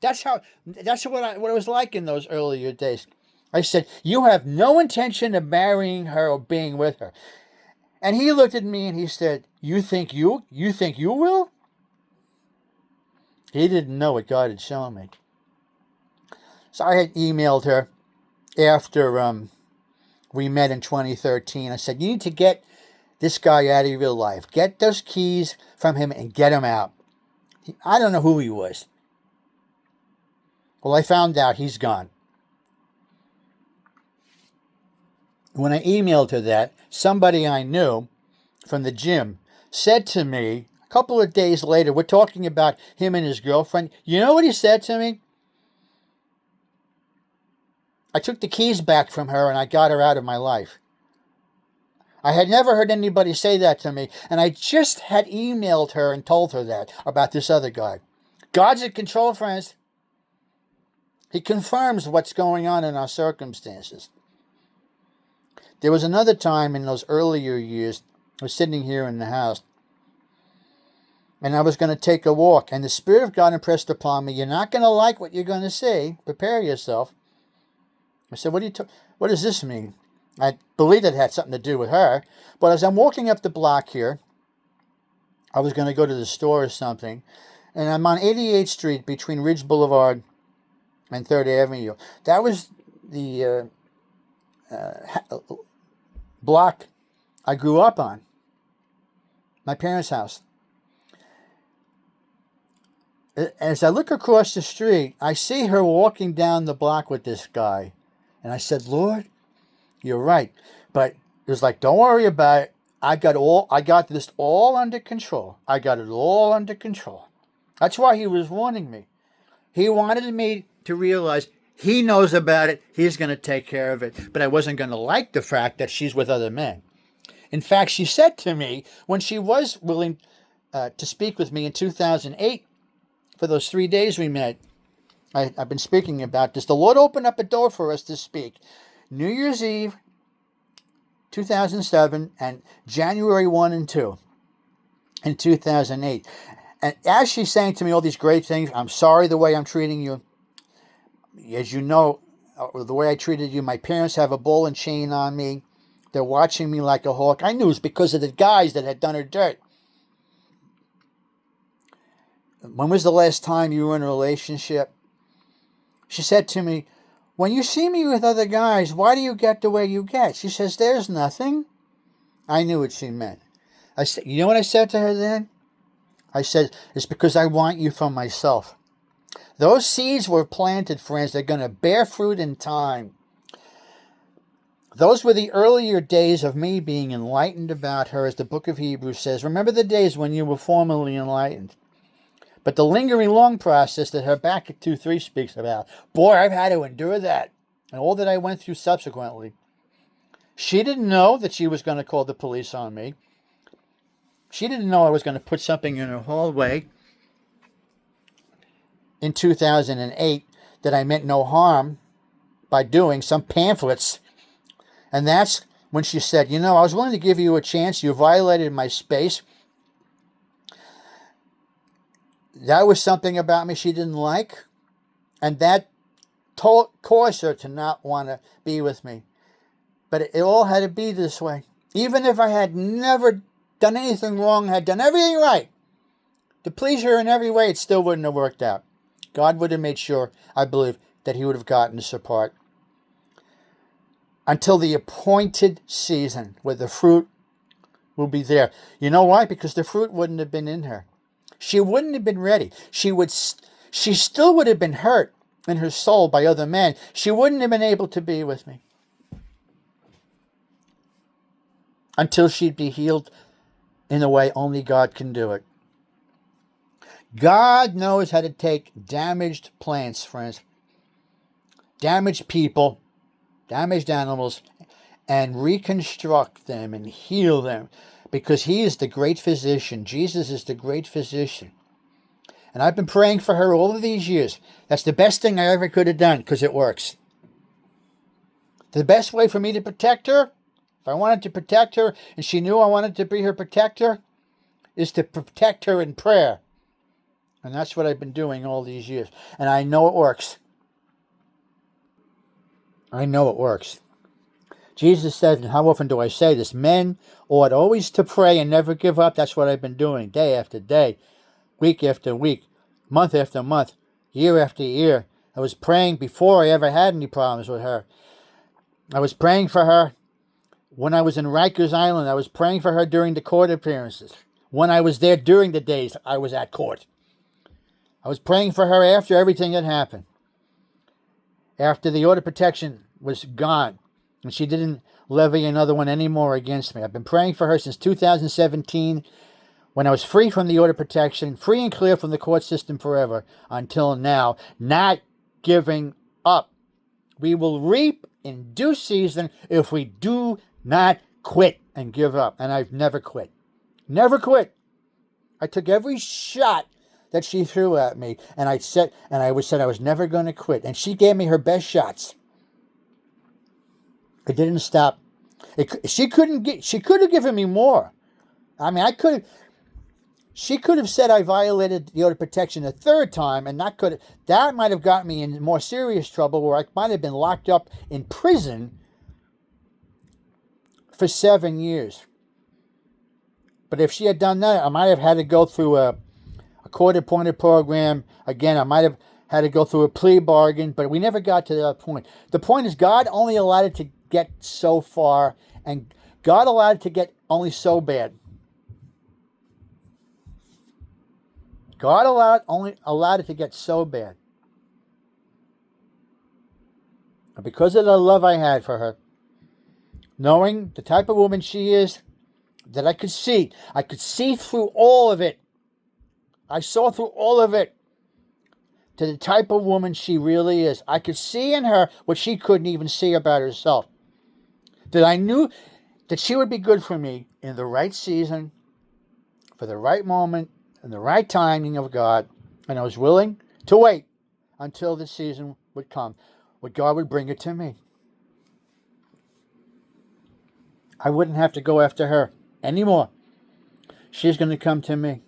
That's what it was like in those earlier days. I said, you have no intention of marrying her or being with her. And he looked at me and he said, you think you will? He didn't know what God had shown me. So I had emailed her after we met in 2013. I said, you need to get this guy out of your life. Get those keys from him and get him out. I don't know who he was. Well, I found out he's gone. When I emailed her that, somebody I knew from the gym said to me, a couple of days later, we're talking about him and his girlfriend. You know what he said to me? I took the keys back from her and I got her out of my life. I had never heard anybody say that to me, and I just had emailed her and told her that about this other guy. God's in control, friends. He confirms what's going on in our circumstances. There was another time in those earlier years, I was sitting here in the house, and I was going to take a walk, and the Spirit of God impressed upon me, you're not going to like what you're going to see. Prepare yourself. I said, what does this mean? I believed it had something to do with her. But as I'm walking up the block here, I was going to go to the store or something, and I'm on 88th Street between Ridge Boulevard and 3rd Avenue. That was the block I grew up on. My parents' house. As I look across the street, I see her walking down the block with this guy. And I said, Lord, you're right. But it was like, don't worry about it. I got this all under control. I got it all under control. That's why he was warning me. He wanted me to realize he knows about it. He's going to take care of it. But I wasn't going to like the fact that she's with other men. In fact, she said to me, when she was willing to speak with me in 2008, for those 3 days we met, I've been speaking about this. The Lord opened up a door for us to speak. New Year's Eve, 2007, and January 1 and 2 in 2008. And as she's saying to me all these great things, I'm sorry the way I'm treating you. As you know, the way I treated you, my parents have a ball and chain on me. They're watching me like a hawk. I knew it was because of the guys that had done her dirt. When was the last time you were in a relationship? She said to me, when you see me with other guys, why do you get the way you get? She says, there's nothing. I knew what she meant. I said, you know what I said to her then? I said, it's because I want you for myself. Those seeds were planted, friends. They're going to bear fruit in time. Those were the earlier days of me being enlightened about her, as the book of Hebrews says. Remember the days when you were formerly enlightened. But the lingering long process that Habakkuk 2:3 speaks about, boy, I've had to endure that. And all that I went through subsequently. She didn't know that she was going to call the police on me. She didn't know I was going to put something in her hallway in 2008 that I meant no harm by doing, some pamphlets. And that's when she said, you know, I was willing to give you a chance. You violated my space. That was something about me she didn't like. And that caused her to not want to be with me. But it all had to be this way. Even if I had never done anything wrong, had done everything right to please her in every way, it still wouldn't have worked out. God would have made sure, I believe, that he would have gotten us apart. Until the appointed season where the fruit will be there. You know why? Because the fruit wouldn't have been in her. She wouldn't have been ready. She still would have been hurt in her soul by other men. She wouldn't have been able to be with me until she'd be healed in a way only God can do it. God knows how to take damaged plants, friends, damaged people, damaged animals, and reconstruct them and heal them. Because he is the great physician. Jesus is the great physician. And I've been praying for her all of these years. That's the best thing I ever could have done, because it works. The best way for me to protect her, if I wanted to protect her, and she knew I wanted to be her protector, is to protect her in prayer. And that's what I've been doing all these years. And I know it works. I know it works. Jesus said, and how often do I say this? Men ought always to pray and never give up. That's what I've been doing day after day, week after week, month after month, year after year. I was praying before I ever had any problems with her. I was praying for her when I was in Rikers Island. I was praying for her during the court appearances. When I was there during the days I was at court. I was praying for her after everything had happened. After the order of protection was gone. And she didn't levy another one anymore against me. I've been praying for her since 2017, when I was free from the order of protection, free and clear from the court system forever, until now, not giving up. We will reap in due season if we do not quit and give up. And I've never quit. Never quit. I took every shot that she threw at me, and I said I was never going to quit. And she gave me her best shots. It didn't stop. She could have given me more. I mean, she could have said I violated the order of protection a third time, and that might have got me in more serious trouble, where I might have been locked up in prison for 7 years. But if she had done that, I might have had to go through a court-appointed program. Again, I might have had to go through a plea bargain, but we never got to that point. The point is, God only allowed it to get so far, and God allowed it to get only so bad. God only allowed it to get so bad. And because of the love I had for her, knowing the type of woman she is, that I could see through all of it. I saw through all of it to the type of woman she really is. I could see in her what she couldn't even see about herself. That I knew that she would be good for me in the right season, for the right moment, and the right timing of God. And I was willing to wait until the season would come, when God would bring it to me. I wouldn't have to go after her anymore. She's going to come to me.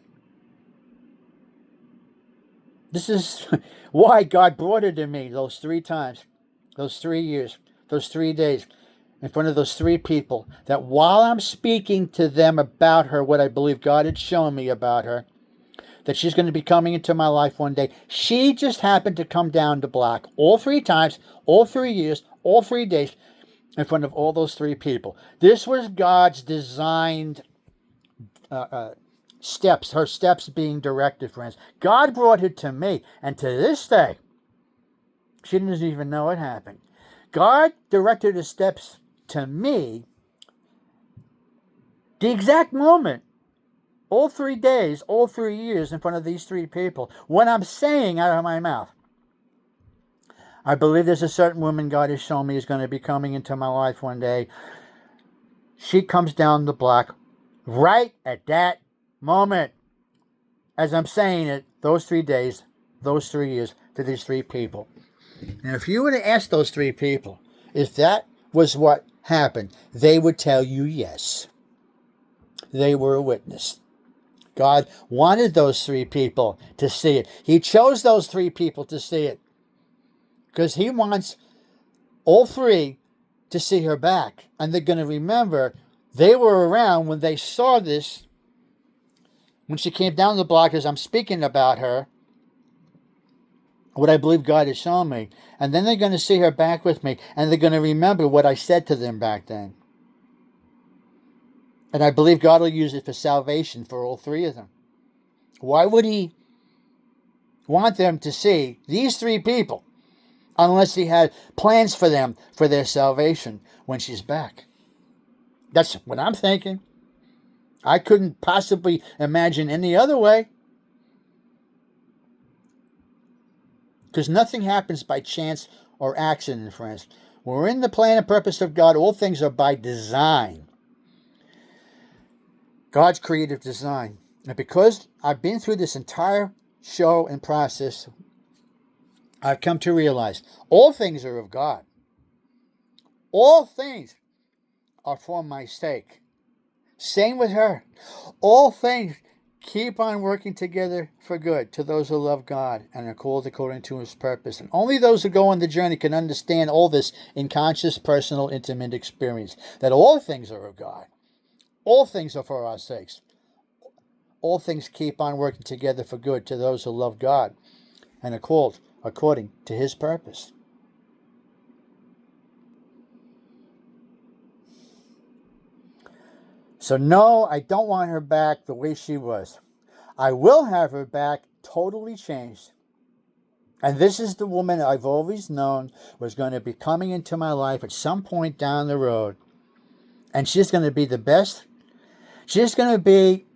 This is why God brought her to me those 3 times, those 3 years, those 3 days, in front of those 3 people, that while I'm speaking to them about her, what I believe God had shown me about her, that she's going to be coming into my life one day, she just happened to come down to block all 3 times, all 3 years, all 3 days, in front of all those 3 people. This was God's designed steps, her steps being directed, friends. God brought her to me, and to this day, she doesn't even know it happened. God directed her steps to me the exact moment, all 3 days, all 3 years, in front of these 3 people, when I'm saying out of my mouth, I believe there's a certain woman God has shown me is going to be coming into my life one day. She comes down the block right at that moment. As I'm saying it, those 3 days, those 3 years, to these 3 people. And if you were to ask those 3 people if that was what happened, they would tell you yes. They were a witness. God wanted those 3 people to see it. He chose those 3 people to see it, because He wants all 3 to see her back. And they're going to remember they were around when they saw this, when she came down the block as I'm speaking about her, what I believe God has shown me. And then they're going to see her back with me, and they're going to remember what I said to them back then. And I believe God will use it for salvation for all 3 of them. Why would He want them to see these 3 people unless He had plans for them for their salvation when she's back? That's what I'm thinking. I couldn't possibly imagine any other way. Because nothing happens by chance or accident, friends. When we're in the plan and purpose of God, all things are by design. God's creative design. And because I've been through this entire show and process, I've come to realize all things are of God. All things are for my sake. Same with her. All things keep on working together for good to those who love God and are called according to His purpose. And only those who go on the journey can understand all this in conscious, personal, intimate experience. That all things are of God. All things are for our sakes. All things keep on working together for good to those who love God and are called according to His purpose. So no, I don't want her back the way she was. I will have her back totally changed. And this is the woman I've always known was going to be coming into my life at some point down the road. And she's going to be the best. She's going to be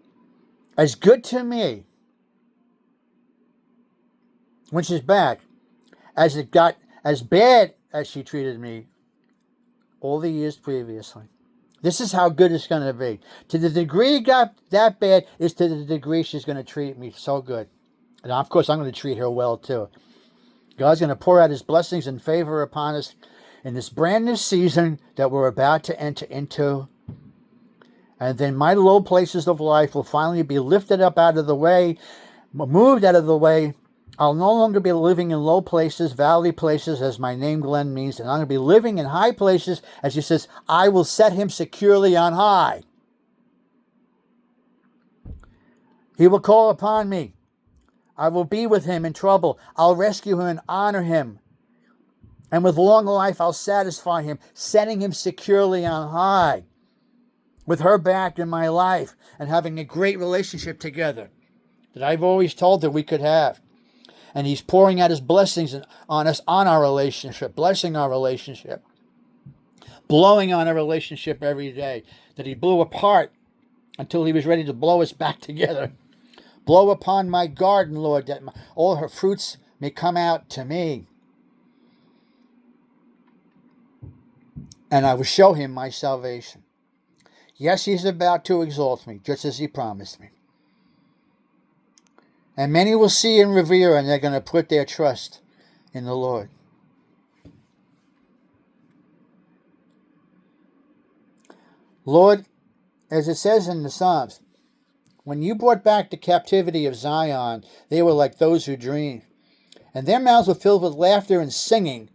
as good to me when she's back as it got as bad as she treated me all the years previously. This is how good it's going to be. To the degree it got that bad is to the degree she's going to treat me so good. And of course, I'm going to treat her well too. God's going to pour out His blessings and favor upon us in this brand new season that we're about to enter into. And then my low places of life will finally be lifted up out of the way, moved out of the way. I'll no longer be living in low places, valley places, as my name Glenn means, and I'm going to be living in high places, as he says, I will set him securely on high. He will call upon me. I will be with him in trouble. I'll rescue him and honor him. And with long life, I'll satisfy him, setting him securely on high. With her back in my life and having a great relationship together that I've always told her we could have. And he's pouring out his blessings on us, on our relationship, blessing our relationship, blowing on our relationship every day, that he blew apart until he was ready to blow us back together. Blow upon my garden, Lord, that all her fruits may come out to me. And I will show him my salvation. Yes, he's about to exalt me, just as he promised me. And many will see and revere, and they're going to put their trust in the Lord. Lord, as it says in the Psalms, when you brought back the captivity of Zion, they were like those who dream. And their mouths were filled with laughter and singing.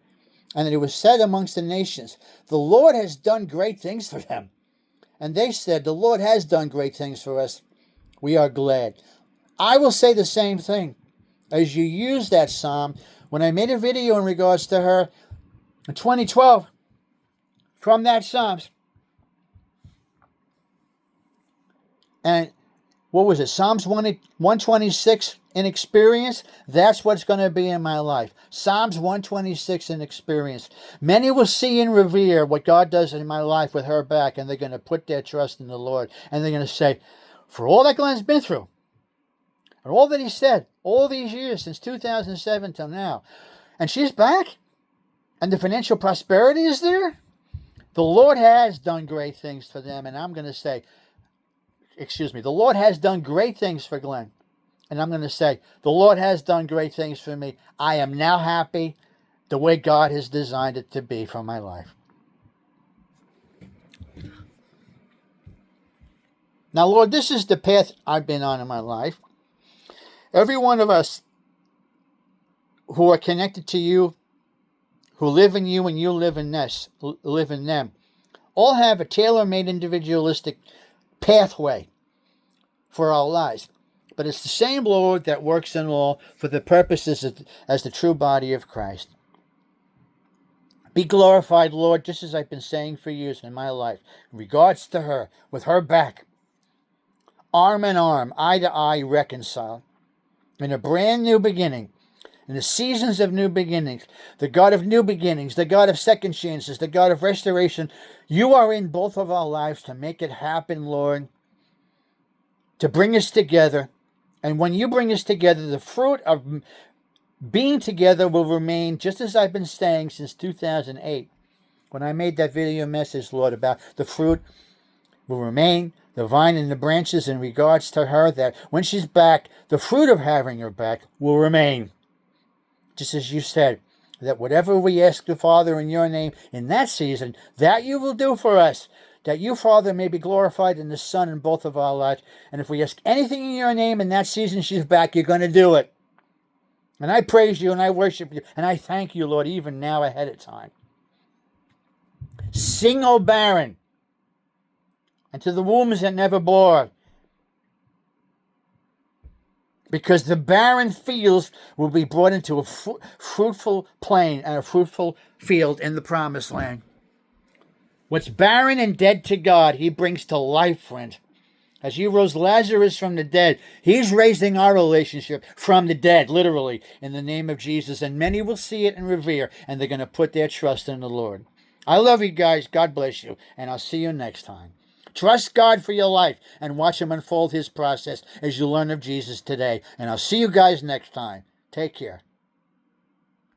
And it was said amongst the nations, the Lord has done great things for them. And they said, the Lord has done great things for us. We are glad. I will say the same thing. As you use that psalm, when I made a video in regards to her in 2012, from that Psalms, and what was it, Psalms 126 in experience? That's what's going to be in my life. Psalms 126 in experience. Many will see and revere what God does in my life with her back, and they're going to put their trust in the Lord. And they're going to say, for all that Glenn's been through, and all that he said, all these years, since 2007 till now, and she's back, and the financial prosperity is there, the Lord has done great things for them. And I'm going to say, the Lord has done great things for Glenn. And I'm going to say, the Lord has done great things for me. I am now happy the way God has designed it to be for my life. Now, Lord, this is the path I've been on in my life. Every one of us who are connected to you, who live in you and you live in them, all have a tailor-made individualistic pathway for our lives. But it's the same Lord that works in all for the purposes as the true body of Christ. Be glorified, Lord, just as I've been saying for years in my life, in regards to her, with her back, arm in arm, eye to eye, reconciled, in a brand new beginning, in the seasons of new beginnings, the God of new beginnings, the God of second chances, the God of restoration. You are in both of our lives to make it happen, Lord, to bring us together. And when you bring us together, the fruit of being together will remain, just as I've been saying since 2008, when I made that video message, Lord, about the fruit will remain, the vine and the branches in regards to her, that when she's back, the fruit of having her back will remain. Just as you said, that whatever we ask the Father in your name in that season, that you will do for us, that you, Father, may be glorified in the Son in both of our lives. And if we ask anything in your name in that season she's back, you're going to do it. And I praise you and I worship you and I thank you, Lord, even now ahead of time. Sing, O barren, and to the wombs that never bore, because the barren fields will be brought into a fruitful plain and a fruitful field in the promised land. What's barren and dead to God, he brings to life, friend. As you rose Lazarus from the dead, he's raising our relationship from the dead, literally, in the name of Jesus. And many will see it and revere, and they're going to put their trust in the Lord. I love you guys. God bless you. And I'll see you next time. Trust God for your life and watch him unfold his process as you learn of Jesus today. And I'll see you guys next time. Take care.